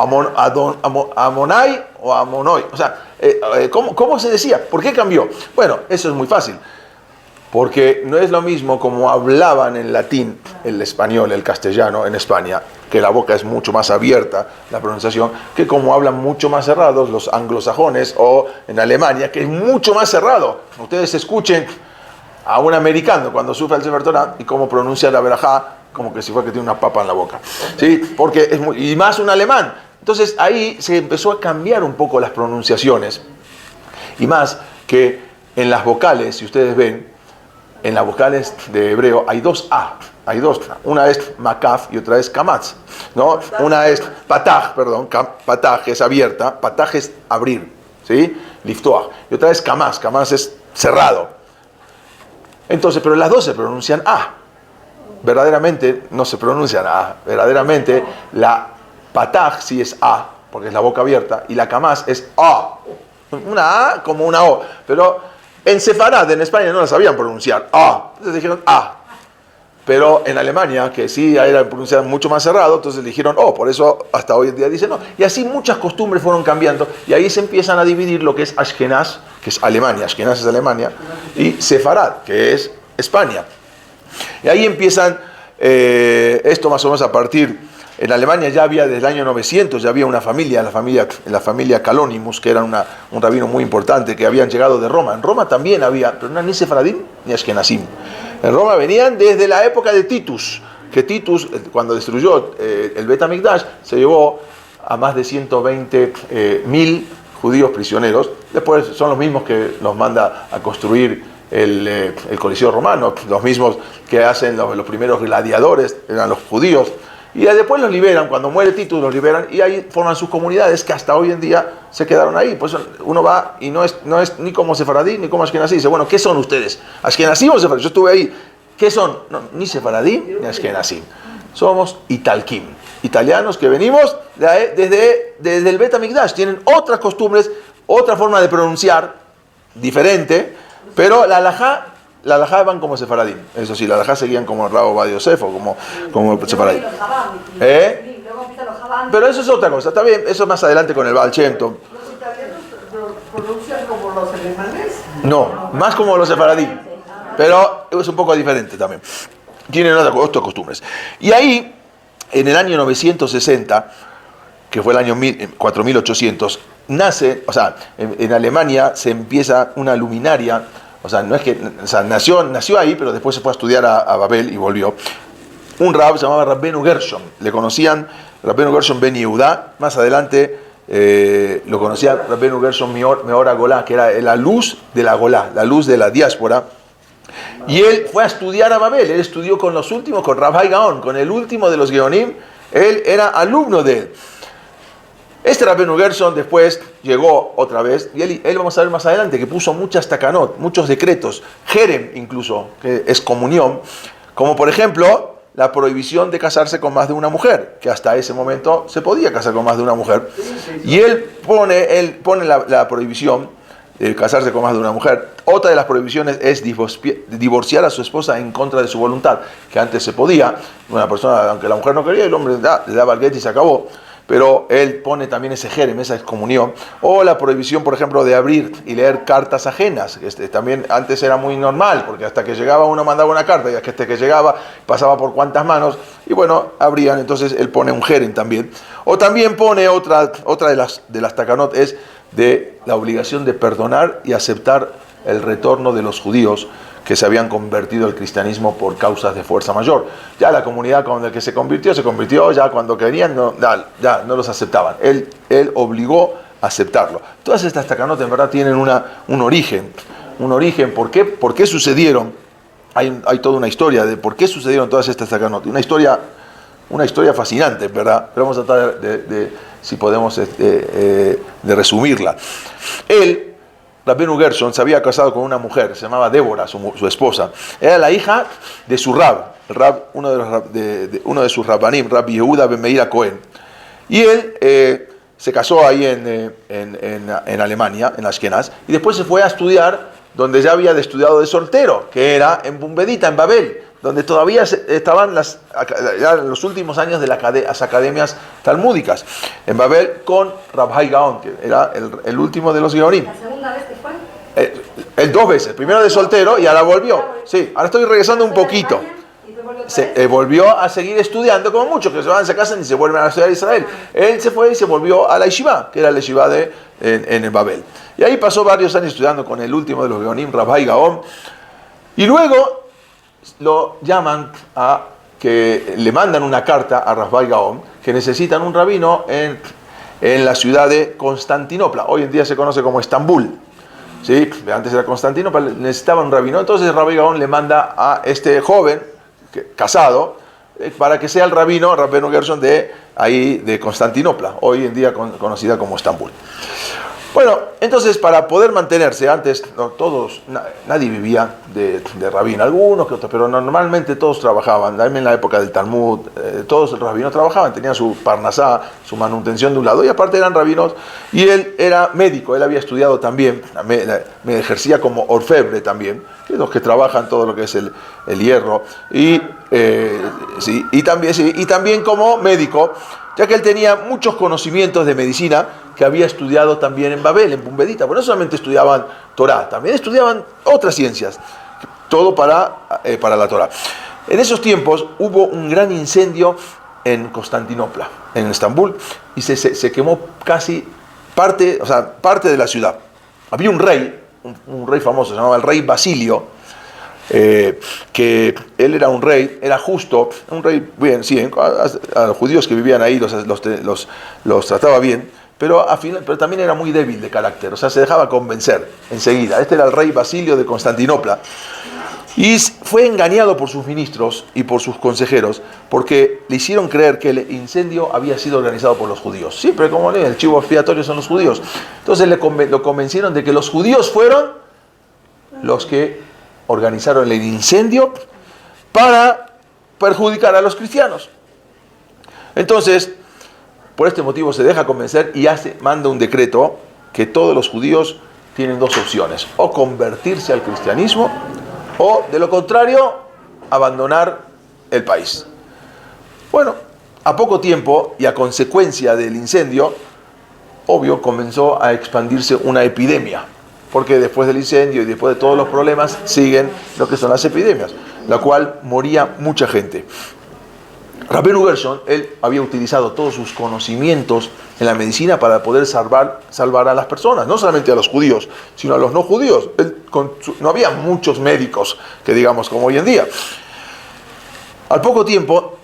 S1: Amonai o Amonoi. O sea, ¿cómo se decía? ¿Por qué cambió? Bueno, eso es muy fácil. Porque no es lo mismo como hablaban en latín, el español, el castellano en España, que la boca es mucho más abierta, la pronunciación, que como hablan mucho más cerrados los anglosajones, o en Alemania, que es mucho más cerrado. Ustedes escuchen a un americano cuando sufre el Sefer Torah y cómo pronuncia la verajá, como que si fuera que tiene una papa en la boca. ¿Sí? Porque y más un alemán. Entonces ahí se empezó a cambiar un poco las pronunciaciones. Y más que en las vocales, si ustedes ven, en las vocales de hebreo hay 2 A. Hay 2. Una es makaf y otra es kamatz, ¿no? Una es pataj, pataj es abierta, pataj es abrir, ¿sí? Liftoach. Y otra es kamaz, kamaz es cerrado. Entonces, pero las dos se pronuncian A. Verdaderamente no se pronuncian A. Verdaderamente la pataj sí es A, porque es la boca abierta, y la kamaz es A. Una A como una O. Pero en Sefarad, en España, no la sabían pronunciar A. Entonces dijeron A. Pero en Alemania, que sí era pronunciado mucho más cerrado, entonces dijeron O. Por eso hasta hoy en día dicen no. Y así muchas costumbres fueron cambiando. Y ahí se empiezan a dividir lo que es Ashkenaz, que es Alemania, Ashkenaz es Alemania, y Sefarad, que es España. Y ahí empiezan, esto más o menos a partir, en Alemania ya había desde el año 900, ya había una familia, la familia Kalonimus, que era un rabino muy importante, que habían llegado de Roma. En Roma también había, pero no ni Sefaradim ni Ashkenazim. En Roma venían desde la época de Titus, que Titus, cuando destruyó el Bet HaMikdash, se llevó a más de 120.000 judíos prisioneros. Después son los mismos que los manda a construir el Coliseo Romano, los mismos que hacen los primeros gladiadores, eran los judíos. Y después los liberan, cuando muere Titus los liberan y ahí forman sus comunidades que hasta hoy en día se quedaron ahí. Pues uno va y no es ni como sefaradí ni como ashkenazí. Dice, bueno, ¿qué son ustedes? ¿Ashkenazí o sefaradí? Yo estuve ahí. ¿Qué son? No, ni sefaradí ni ashkenazí. Somos italkim, italianos que venimos desde el Bet HaMikdash. Tienen otras costumbres, otra forma de pronunciar, diferente, pero la halajá van como sefaradim. Eso sí, la halajá seguían como Rabo Ovadia Yosef o como sefaradim. Pero eso es otra cosa, está bien, eso más adelante con el Baal Shem Tov.
S2: ¿Los italianos pronuncian como los alemanes?
S1: No, más como los sefaradim, pero es un poco diferente también. Tienen otras costumbres. Y ahí, en el año 960, que fue el año 4800, nace, o sea, en Alemania se empieza una luminaria. O sea, no es que, o sea, nació ahí, pero después se fue a estudiar a Babel y volvió. Un rab se llamaba Rabbenu Gershon. Le conocían Rabbenu Gershon Ben Yehudá. Más adelante lo conocía Rabbenu Gershon Meor HaGolá, que era la luz de la Golá, la luz de la diáspora. Y él fue a estudiar a Babel. Él estudió con los últimos, con Rabbi Gaon, con el último de los Geonim. Él era alumno de él. Este Rabbeinu Gershon después llegó otra vez, y él vamos a ver más adelante, que puso muchas takanot, muchos decretos, jerem incluso, que es comunión, como por ejemplo la prohibición de casarse con más de una mujer, que hasta ese momento se podía casar con más de una mujer. Y él pone la prohibición de casarse con más de una mujer. Otra de las prohibiciones es divorciar a su esposa en contra de su voluntad, que antes se podía, una persona, aunque la mujer no quería, el hombre le daba el get y se acabó. Pero él pone también ese jerem, esa excomunión, o la prohibición, por ejemplo, de abrir y leer cartas ajenas. También antes era muy normal, porque hasta que llegaba uno mandaba una carta, y hasta que llegaba pasaba por cuantas manos, y bueno, abrían, entonces él pone un jerem también. O también pone otra de las takanot, es de la obligación de perdonar y aceptar el retorno de los judíos que se habían convertido al cristianismo por causas de fuerza mayor. Ya la comunidad con la que se convirtió, ya cuando querían, ya no los aceptaban. Él obligó a aceptarlo. Todas estas takanot en verdad tienen un origen. ¿Por qué sucedieron? Hay toda una historia de por qué sucedieron todas estas takanot. Una historia fascinante, ¿verdad? Pero vamos a tratar si podemos, de resumirla. Rabbeinu Gershon se había casado con una mujer, se llamaba Débora, su esposa. Era la hija de su uno de sus rabbanim, Rabbi Yehuda ben Meir Cohen. Y él se casó ahí en Alemania, en Ashkenaz, y después se fue a estudiar donde ya había estudiado de soltero, que era en Bumbedita, en Babel, donde todavía estaban los últimos años de las academias talmúdicas, en Babel, con Rabbi Gaon, que era el último de los Gaonim.
S3: ¿La segunda vez que fue?
S1: Él 2 veces, primero de soltero y ahora volvió. Sí, ahora estoy regresando un poquito. Volvió a seguir estudiando, como muchos que se casan y se vuelven a estudiar a Israel. Él se fue y se volvió a la yeshiva, que era la yeshiva en Babel. Y ahí pasó varios años estudiando con el último de los Gaonim, Rabbi Gaon. Y luego lo llaman que le mandan una carta a Rabbi Gaon, que necesitan un rabino en la ciudad de Constantinopla. Hoy en día se conoce como Estambul. ¿Sí? Antes era Constantinopla, necesitaban un rabino. Entonces Rabbi Gaon le manda a este joven casado para que sea el Rabbeinu Gershon de Constantinopla, hoy en día conocida como Estambul. Bueno, entonces para poder mantenerse, antes nadie vivía de rabino, algunos que otros, pero normalmente todos trabajaban. También en la época del Talmud, todos los rabinos trabajaban, tenían su parnasá, su manutención de un lado, y aparte eran rabinos, y él era médico, él había estudiado también, me ejercía como orfebre también, que los que trabajan todo lo que es el hierro, y también como médico, ya que él tenía muchos conocimientos de medicina que había estudiado también en Babel, en Bumbedita. Pero no solamente estudiaban Torah, también estudiaban otras ciencias, todo para la Torah. En esos tiempos hubo un gran incendio en Constantinopla, en Estambul, y se quemó casi parte de la ciudad. Había un rey famoso, se llamaba el rey Basilio, que él era un rey, era justo, un rey bien, sí, a los judíos que vivían ahí los trataba bien, pero también era muy débil de carácter, o sea, se dejaba convencer enseguida. Este era el rey Basilio de Constantinopla, y fue engañado por sus ministros y por sus consejeros, porque le hicieron creer que el incendio había sido organizado por los judíos. Siempre, como el chivo expiatorio son los judíos. Entonces lo convencieron de que los judíos fueron los que organizaron el incendio para perjudicar a los cristianos. Entonces, por este motivo se deja convencer y manda un decreto que todos los judíos tienen 2 opciones: o convertirse al cristianismo, o de lo contrario, abandonar el país. Bueno, a poco tiempo y a consecuencia del incendio, obvio, comenzó a expandirse una epidemia. Porque después del incendio y después de todos los problemas siguen lo que son las epidemias, la cual moría mucha gente. Rabbeinu Gershon, él había utilizado todos sus conocimientos en la medicina para poder salvar a las personas, no solamente a los judíos, sino a los no judíos. No había muchos médicos, que digamos, como hoy en día. Al poco tiempo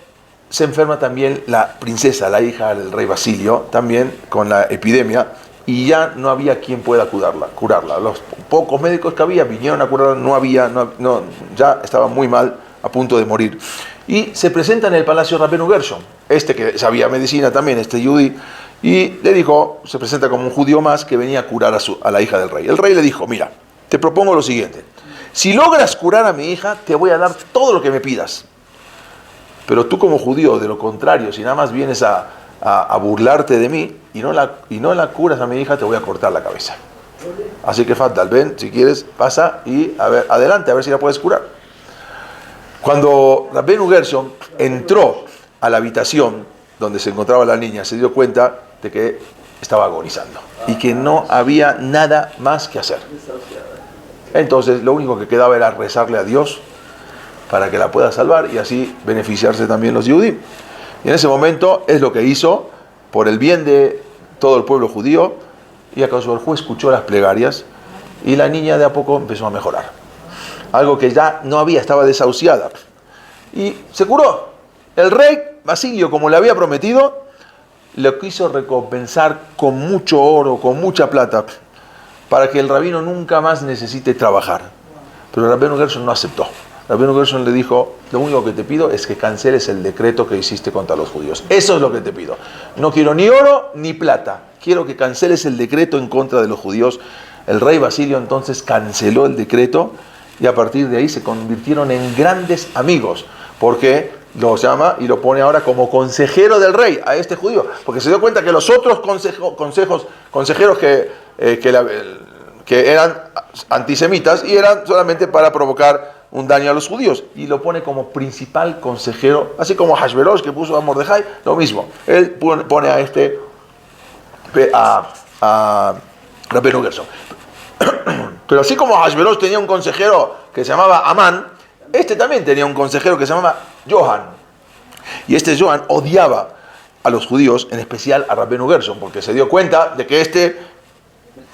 S1: se enferma también la princesa, la hija del rey Basilio, también con la epidemia, y ya no había quien pueda curarla. Los pocos médicos que había vinieron a curarla, ya estaba muy mal, a punto de morir. Y se presenta en el palacio Rabbeinu Gershon, que sabía medicina también, yudí, Y le dijo, se presenta como un judío más que venía a curar a la hija del rey. El rey le dijo, mira, te propongo lo siguiente. Si logras curar a mi hija, te voy a dar todo lo que me pidas. Pero tú como judío, de lo contrario, si nada más vienes a burlarte de mí y no la curas a mi hija, te voy a cortar la cabeza. Así que Faddal, ven, si quieres, pasa y a ver, adelante, a ver si la puedes curar. Cuando Rabbenu Gershon entró a la habitación donde se encontraba la niña, se dio cuenta de que estaba agonizando y que no había nada más que hacer. Entonces lo único que quedaba era rezarle a Dios para que la pueda salvar y así beneficiarse también los judíos. Y en ese momento es lo que hizo por el bien de todo el pueblo judío, y acaso el juez escuchó las plegarias y la niña de a poco empezó a mejorar. Algo que ya no había, estaba desahuciada. Y se curó. El rey Basilio, como le había prometido, le quiso recompensar con mucho oro, con mucha plata, para que el rabino nunca más necesite trabajar. Pero Rabbenu Gershon no aceptó. Rabbenu Gershon le dijo, lo único que te pido es que canceles el decreto que hiciste contra los judíos. Eso es lo que te pido. No quiero ni oro ni plata. Quiero que canceles el decreto en contra de los judíos. El rey Basilio entonces canceló el decreto y a partir de ahí se convirtieron en grandes amigos. Porque lo llama y lo pone ahora como consejero del rey a este judío. Porque se dio cuenta que los otros consejeros que eran antisemitas y eran solamente para provocar un daño a los judíos, y lo pone como principal consejero, así como Hashverosh que puso a Mordejai, lo mismo, él pone a Rabbenu Gershon. Pero así como Hashverosh tenía un consejero que se llamaba Amán, este también tenía un consejero que se llamaba Johan, y este Johan odiaba a los judíos, en especial a Rabbenu Gershon, porque se dio cuenta de que este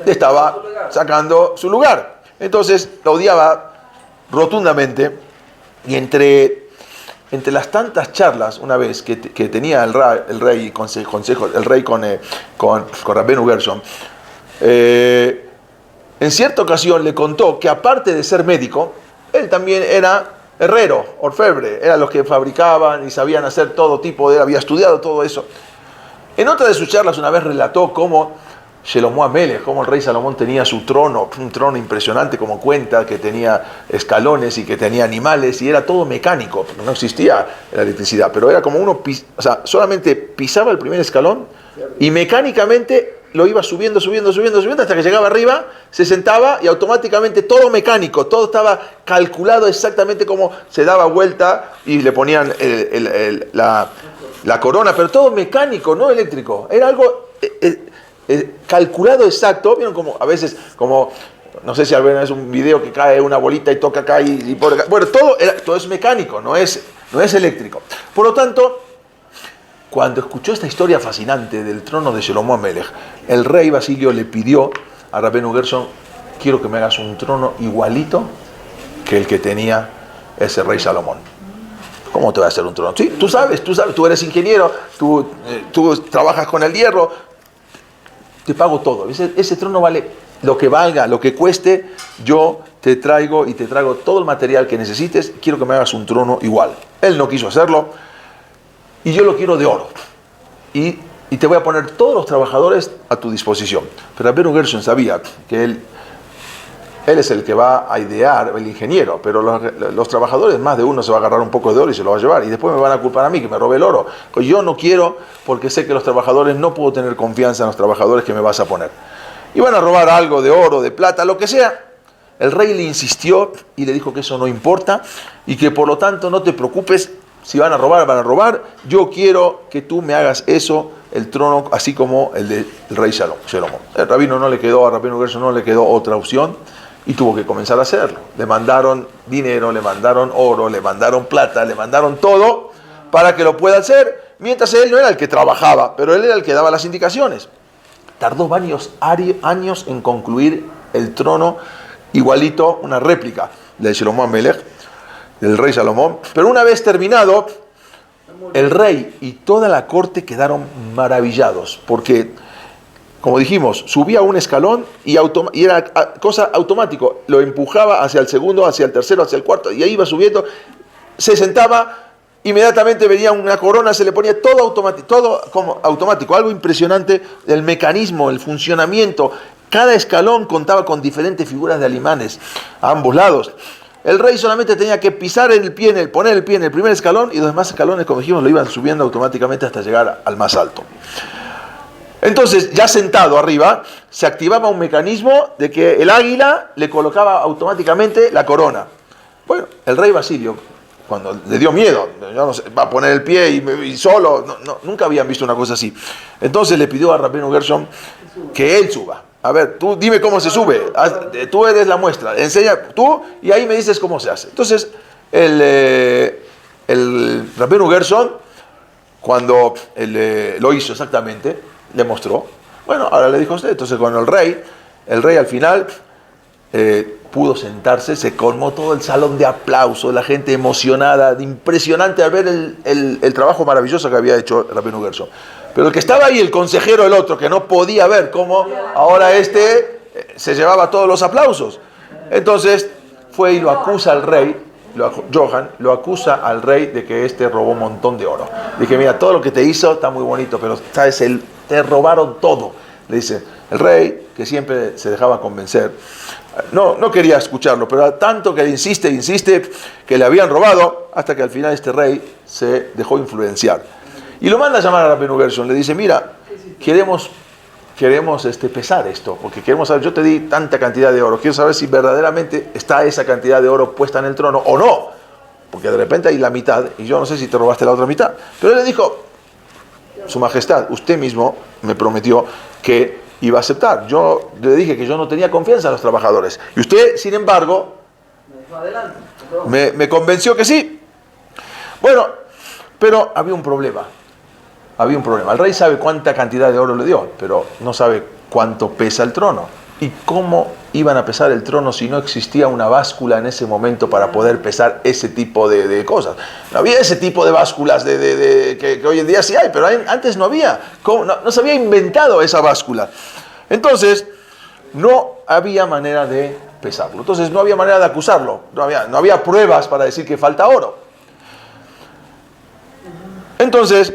S1: estaba sacando su lugar. Entonces lo odiaba rotundamente, y entre las tantas charlas una vez que tenía el rey con Rabbenu Gershon, en cierta ocasión le contó que aparte de ser médico, él también era herrero, orfebre, eran los que fabricaban y sabían hacer todo tipo había estudiado todo eso. En otra de sus charlas una vez relató cómo Shelomo Amelech, como el rey Salomón tenía su trono, un trono impresionante, como cuenta, que tenía escalones y que tenía animales, y era todo mecánico, no existía la electricidad, pero era como solamente pisaba el primer escalón y mecánicamente lo iba subiendo hasta que llegaba arriba, se sentaba y automáticamente todo mecánico, todo estaba calculado exactamente como se daba vuelta y le ponían la corona, pero todo mecánico, no eléctrico, era algo calculado exacto. Vieron como a veces, como no sé si alguna vez un video que cae una bolita y toca acá y por acá. Bueno, todo es mecánico, no es eléctrico. Por lo tanto, cuando escuchó esta historia fascinante del trono de Shelomo Amelech, el rey Basilio le pidió a Rabbenu Gershon, quiero que me hagas un trono igualito que el que tenía ese rey Salomón. ¿Cómo te voy a hacer un trono? Sí, tú sabes, tú eres ingeniero, tú trabajas con el hierro, te pago todo. Ese trono vale lo que valga, lo que cueste, yo te traigo todo el material que necesites, quiero que me hagas un trono igual. Él no quiso hacerlo, y yo lo quiero de oro. Y te voy a poner todos los trabajadores a tu disposición. Pero Rabbenu Gershon sabía que él es el que va a idear, el ingeniero, pero los trabajadores, más de uno se va a agarrar un poco de oro y se lo va a llevar, y después me van a culpar a mí que me robé el oro. Pues yo no quiero, porque sé que los trabajadores, no puedo tener confianza en los trabajadores que me vas a poner. Y van a robar algo de oro, de plata, lo que sea. El rey le insistió y le dijo que eso no importa y que por lo tanto no te preocupes, si van a robar, yo quiero que tú me hagas eso, el trono, así como el del rey Shelomo. A Rabbenu Gershon no le quedó otra opción, y tuvo que comenzar a hacerlo. Le mandaron dinero, le mandaron oro, le mandaron plata, le mandaron todo para que lo pueda hacer, mientras él no era el que trabajaba, pero él era el que daba las indicaciones. Tardó varios años en concluir el trono igualito, una réplica de Shelomo Amelech, del rey Salomón. Pero una vez terminado, el rey y toda la corte quedaron maravillados, porque, como dijimos, subía un escalón y era cosa automático, lo empujaba hacia el segundo, hacia el tercero, hacia el cuarto, y ahí iba subiendo, se sentaba inmediatamente venía una corona, se le ponía todo como automático, algo impresionante, el mecanismo, el funcionamiento. Cada escalón contaba con diferentes figuras de alimanes a ambos lados. El rey solamente tenía que pisar poner el pie en el primer escalón, y los demás escalones, como dijimos, lo iban subiendo automáticamente hasta llegar al más alto. Entonces, ya sentado arriba, se activaba un mecanismo de que el águila le colocaba automáticamente la corona. Bueno, el rey Basilio, cuando le dio miedo, yo no sé, va a poner el pie y solo, nunca habían visto una cosa así. Entonces le pidió a Rabbeinu Gershon que él suba. A ver, tú dime cómo se sube, tú eres la muestra, enseña tú y ahí me dices cómo se hace. Entonces, el Rabbeinu Gershon, cuando lo hizo exactamente, le mostró. Bueno, ahora le dijo a usted. Entonces, cuando el rey al final pudo sentarse, se colmó todo el salón de aplausos, la gente emocionada, impresionante al ver el trabajo maravilloso que había hecho Rabbeinu Gershon. Pero el que estaba ahí, el consejero, el otro, que no podía ver cómo ahora se llevaba todos los aplausos. Entonces fue y lo acusa al rey, Johan lo acusa al rey de que robó un montón de oro. Dije, mira, todo lo que te hizo está muy bonito, pero sabes, te robaron todo. Le dice, el rey, que siempre se dejaba convencer, no quería escucharlo, pero tanto que insiste, que le habían robado, hasta que al final este rey se dejó influenciar. Y lo manda a llamar a Rabbeinu Gershon, le dice, mira, queremos pesar esto, porque queremos saber, yo te di tanta cantidad de oro, quiero saber si verdaderamente está esa cantidad de oro puesta en el trono o no, porque de repente hay la mitad, y yo no sé si te robaste la otra mitad. Pero él le dijo, Su Majestad, usted mismo me prometió que iba a aceptar. Yo le dije que yo no tenía confianza en los trabajadores, y usted, sin embargo, me convenció que sí. Bueno, pero había un problema. El rey sabe cuánta cantidad de oro le dio, pero no sabe cuánto pesa el trono. ¿Y cómo iban a pesar el trono si no existía una báscula en ese momento para poder pesar ese tipo de cosas? No había ese tipo de básculas que hoy en día sí hay, pero antes no había. No se había inventado esa báscula. Entonces, no había manera de pesarlo. Entonces, no había manera de acusarlo. No había pruebas para decir que falta oro. Entonces,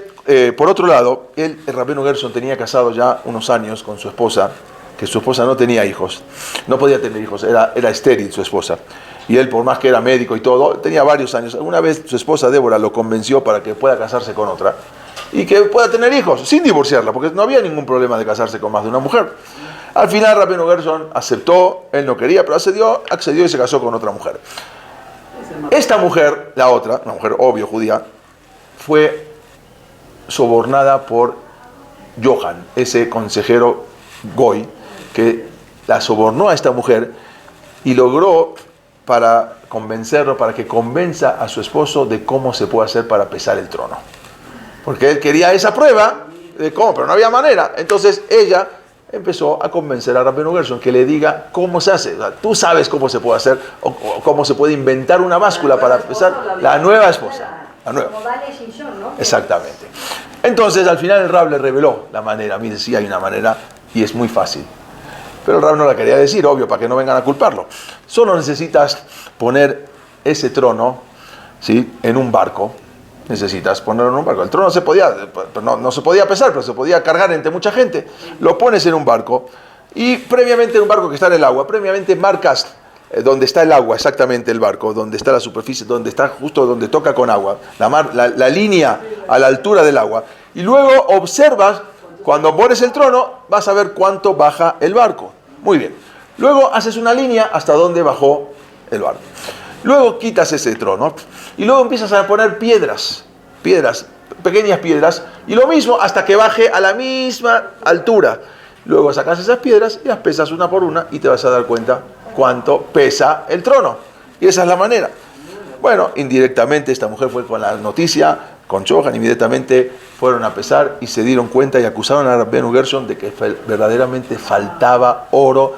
S1: por otro lado, el Rabbeinu Gershon tenía casado ya unos años con su esposa, que su esposa no tenía hijos, no podía tener hijos, era estéril su esposa. Y él, por más que era médico y todo, tenía varios años. Alguna vez su esposa Débora lo convenció para que pueda casarse con otra y que pueda tener hijos, sin divorciarla, porque no había ningún problema de casarse con más de una mujer. Al final Rabbeinu Gershon aceptó, él no quería, pero accedió y se casó con otra mujer. Esta mujer, la otra, una mujer obvio judía, fue sobornada por Johan, ese consejero Goy, que la sobornó a esta mujer y logró para convencerlo, para que convenza a su esposo de cómo se puede hacer para pesar el trono. Porque él quería esa prueba de cómo, pero no había manera. Entonces ella empezó a convencer a Rabbeinu Gershon que le diga cómo se hace. O sea, tú sabes cómo se puede hacer o cómo se puede inventar una báscula para pesar. La nueva esposa. La nueva. Exactamente. Entonces al final el Rab le reveló la manera. Mire, sí hay una manera y es muy fácil. Pero el Rab no la quería decir, obvio, para que no vengan a culparlo. Solo necesitas poner ese trono, ¿sí?, en un barco. Necesitas ponerlo en un barco. El trono no se podía pesar, pero se podía cargar entre mucha gente. Lo pones en un barco y previamente en un barco que está en el agua, previamente marcas donde está el agua, exactamente el barco, donde está la superficie, donde está justo donde toca con agua, la línea a la altura del agua. Y luego observas, cuando pones el trono, vas a ver cuánto baja el barco. Muy bien. Luego haces una línea hasta donde bajó el barco. Luego quitas ese trono y luego empiezas a poner piedras, pequeñas piedras, y lo mismo hasta que baje a la misma altura. Luego sacas esas piedras y las pesas una por una y te vas a dar cuenta cuánto pesa el trono. Y esa es la manera. Bueno, indirectamente esta mujer fue con la noticia, con Johan, inmediatamente fueron a pesar y se dieron cuenta y acusaron a Rabbeinu Gershon de que verdaderamente faltaba oro,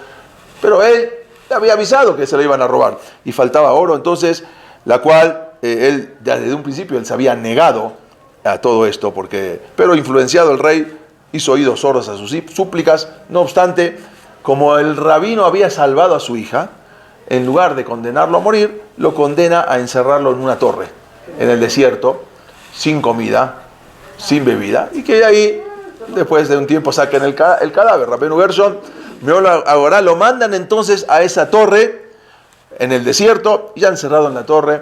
S1: pero él le había avisado que se lo iban a robar y faltaba oro, entonces la cual él desde un principio él se había negado a todo esto, pero influenciado el rey hizo oídos sordos a sus súplicas. No obstante, como el rabino había salvado a su hija, en lugar de condenarlo a morir, lo condena a encerrarlo en una torre, en el desierto, sin comida, sin bebida, y que ahí, después de un tiempo, saquen el cadáver. Rabbeinu Gershon, ahora lo mandan entonces a esa torre en el desierto, ya encerrado en la torre.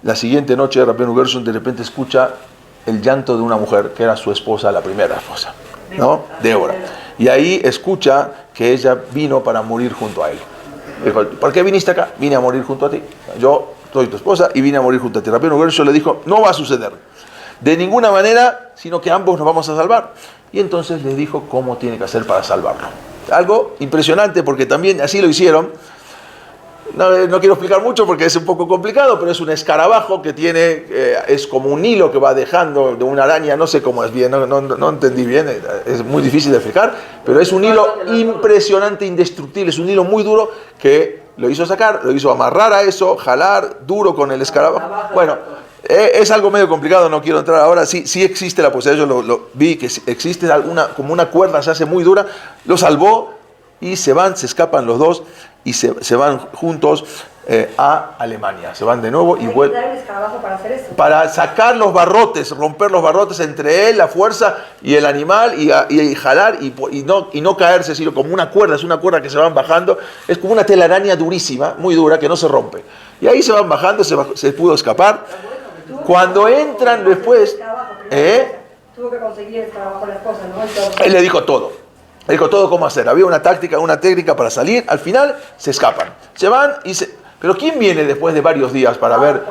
S1: La siguiente noche Rabbeinu Gershon de repente escucha el llanto de una mujer, que era su esposa, la primera esposa, ¿no? Débora. Y ahí escucha que ella vino para morir junto a él. Dijo, ¿por qué viniste acá? Vine a morir junto a ti. Yo soy tu esposa y vine a morir junto a ti. Rabbeinu Gershon le dijo, no va a suceder de ninguna manera, sino que ambos nos vamos a salvar. Y entonces le dijo cómo tiene que hacer para salvarlo. Algo impresionante, porque también así lo hicieron. No quiero explicar mucho porque es un poco complicado, pero es un escarabajo que tiene, es como un hilo que va dejando de una araña, no sé cómo es bien, no entendí bien, es muy difícil de explicar, pero es un hilo impresionante, indestructible, es un hilo muy duro que lo hizo sacar, lo hizo amarrar a eso, jalar duro con el escarabajo. Bueno, es algo medio complicado, no quiero entrar ahora. Sí existe la posibilidad, yo lo vi, que existe como una cuerda, se hace muy dura, lo salvó y se escapan los dos y se van juntos a Alemania. Se van de nuevo y vuelven.
S2: ¿Hay un escarabajo para hacer eso?
S1: Para sacar los barrotes, romper los barrotes entre él, la fuerza y el animal, y jalar y no caerse, sino como una cuerda. Es una cuerda que se van bajando, es como una telaraña durísima, muy dura, que no se rompe. Y ahí se van bajando, se pudo escapar. Cuando entran después,
S2: Tuvo que conseguir el escarabajo la esposa, ¿no?
S1: él le dijo todo. Le dijo todo cómo hacer. Había una técnica para salir. Al final se escapan. Se van Pero ¿quién viene después de varios días para ver?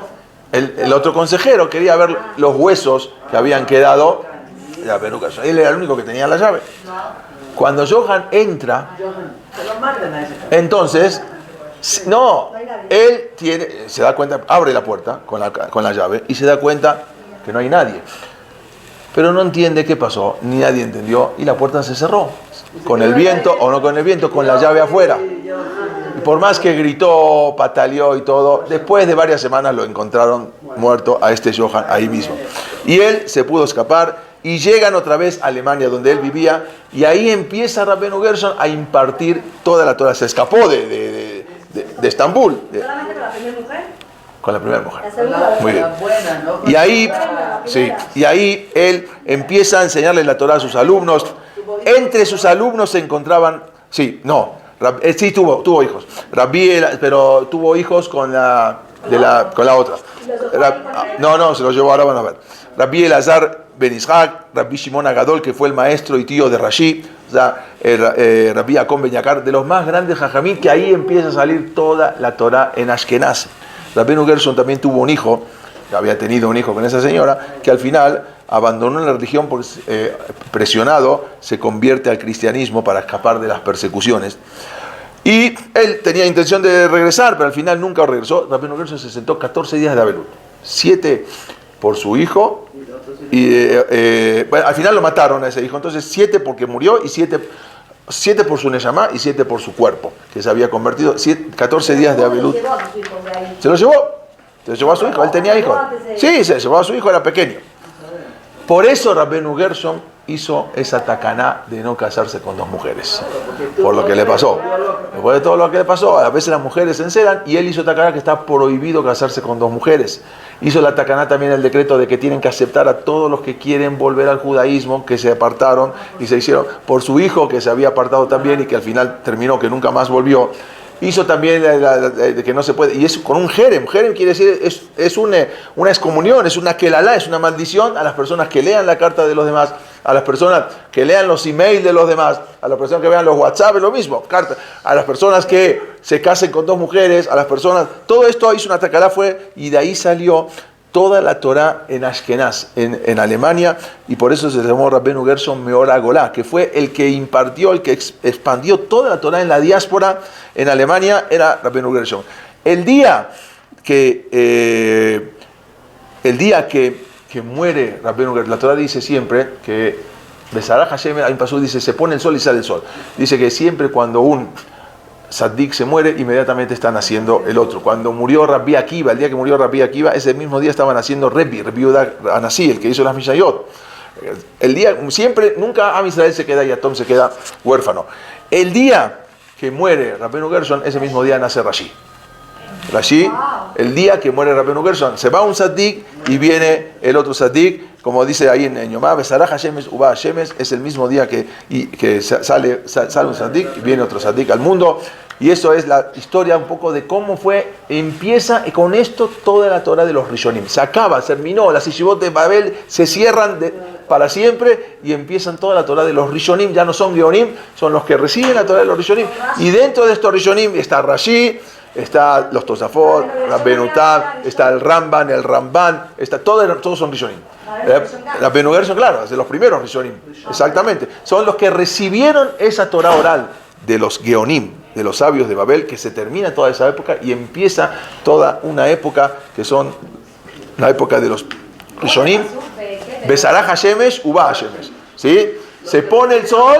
S1: El otro consejero quería ver los huesos que habían quedado. Él era el único que tenía la llave. Cuando Johan entra, entonces, no, él se da cuenta, abre la puerta con la llave y se da cuenta que no hay nadie. Pero no entiende qué pasó, ni nadie entendió, y la puerta se cerró. Con el viento, o no con el viento, con la llave afuera. Y por más que gritó, pataleó y todo, después de varias semanas lo encontraron muerto a este Johan ahí mismo. Y él se pudo escapar y llegan otra vez a Alemania, donde él vivía, y ahí empieza Rabbeinu Gershon a impartir toda la Torah. Se escapó de Estambul.
S2: ¿Solamente con la primera mujer?
S1: Con la primera mujer.
S2: La segunda.
S1: Muy bien. Y ahí él empieza a enseñarle la Torah a sus alumnos. Entre sus alumnos se encontraban, tuvo hijos. Pero tuvo hijos con la otra. Se los llevó, ahora van a ver. Rabbi Elazar Ben Ishaq, Rabbi Shimon Agadol, que fue el maestro y tío de Rashi, Rabbi Yaakov Ben Yakar, de los más grandes jajamín, que ahí empieza a salir toda la Torah en Ashkenaz. Rabbeinu Gershon también tuvo un hijo, había tenido un hijo con esa señora, que al final abandonó la religión porque presionado se convierte al cristianismo para escapar de las persecuciones. Y él tenía intención de regresar, pero al final nunca regresó. Rabbeinu Gershon se sentó 14 días de Avelut, 7 por su hijo, y al final lo mataron a ese hijo, entonces 7 porque murió y 7 por su neshama y 7 por su cuerpo, que se había convertido. 14 días de Avelut. Se lo llevó a su hijo, él tenía hijos. Sí, se llevó a su hijo, era pequeño. Por eso Rabbeinu Gershon hizo esa tacaná de no casarse con 2 mujeres. Por lo que le pasó. Después de todo lo que le pasó, a veces las mujeres se enceran, y él hizo tacaná que está prohibido casarse con 2 mujeres. Hizo la tacaná también el decreto de que tienen que aceptar a todos los que quieren volver al judaísmo, que se apartaron y se hicieron por su hijo, que se había apartado también y que al final terminó que nunca más volvió. Hizo también que no se puede, y es con un jerem. Jerem quiere decir, es una excomunión, es una kelalá, es una maldición a las personas que lean la carta de los demás, a las personas que lean los emails de los demás, a las personas que vean los WhatsApp, es lo mismo, carta, a las personas que se casen con 2 mujeres, a las personas, todo esto hizo una takalá, y de ahí salió toda la Torah en Ashkenaz, en Alemania, y por eso se llamó Rabbeinu Gershon Meor HaGolá, que fue el que impartió, el que expandió toda la Torah en la diáspora en Alemania, era Rabbeinu Gershon. El día que muere Rabbeinu Gershon, la Torah dice siempre que Besará Hashem, hay un pasú, dice, se pone el sol y sale el sol. Dice que siempre cuando un Saddik se muere, inmediatamente están naciendo el otro. Cuando murió Rabbi Akiva, el día que murió Rabbi Akiva, ese mismo día estaban naciendo Rabbi Yehuda Anasí, el que hizo las Mishayot. El día, siempre, nunca Am Israel se queda y Atom se queda huérfano. El día que muere Rabbeinu Gershon, ese mismo día nace Rashi. Rashi, el día que muere Rabbeinu Gershon, se va un Tzadik y viene el otro Tzadik, como dice ahí en Yomá, Besaraj Hashemes Uba Hashemes, es el mismo día que sale un Tzadik y viene otro Tzadik al mundo. Y eso es la historia un poco de cómo fue, empieza y con esto toda la Torah de los Rishonim. Se acaba, terminó, las Yeshivot de Babel se cierran para siempre y empiezan toda la Torah de los Rishonim, ya no son Geonim, son los que reciben la Torah de los Rishonim. Y dentro de estos Rishonim está Rashi, está los Tosafot, Rabbeinu Tam, está el Ramban, todos son Rishonim. Rabbeinu Gershon, claro, es de los primeros Rishonim, exactamente. Son los que recibieron esa Torah oral de los Geonim, de los sabios de Babel, que se termina toda esa época y empieza toda una época que son la época de los Rishonim. Besaraj Hashemesh, Uba Hashemesh. ¿Sí? Se pone el sol,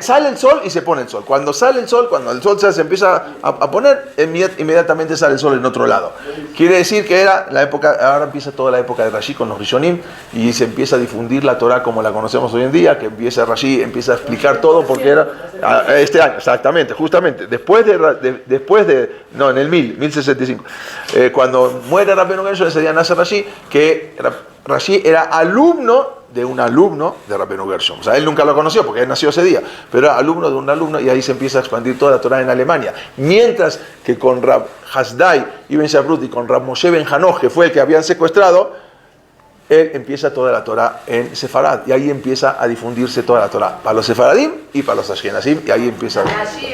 S1: sale el sol y se pone el sol. Cuando sale el sol, cuando el sol se empieza a poner, inmediatamente sale el sol en otro lado. Quiere decir que era la época, ahora empieza toda la época de Rashi con los Rishonim y se empieza a difundir la Torah como la conocemos hoy en día, que empieza Rashi, empieza a explicar todo porque era este año, exactamente, justamente, en el 1065. Cuando muere Rabbeinu Gershon, ese día nace Rashi, que Rashi era alumno de un alumno de Rabbeinu Gershon. O sea, él nunca lo conoció porque él nació ese día, pero era alumno de un alumno y ahí se empieza a expandir toda la Torah en Alemania. Mientras que con Rab Hasdai Ibn Shabrut y con Rab Moshe Ben Hanoch, que fue el que habían secuestrado, él empieza toda la Torah en Sefarad y ahí empieza a difundirse toda la Torah para los Sefaradim y para los Ashkenazim y ahí empieza.
S2: Rashi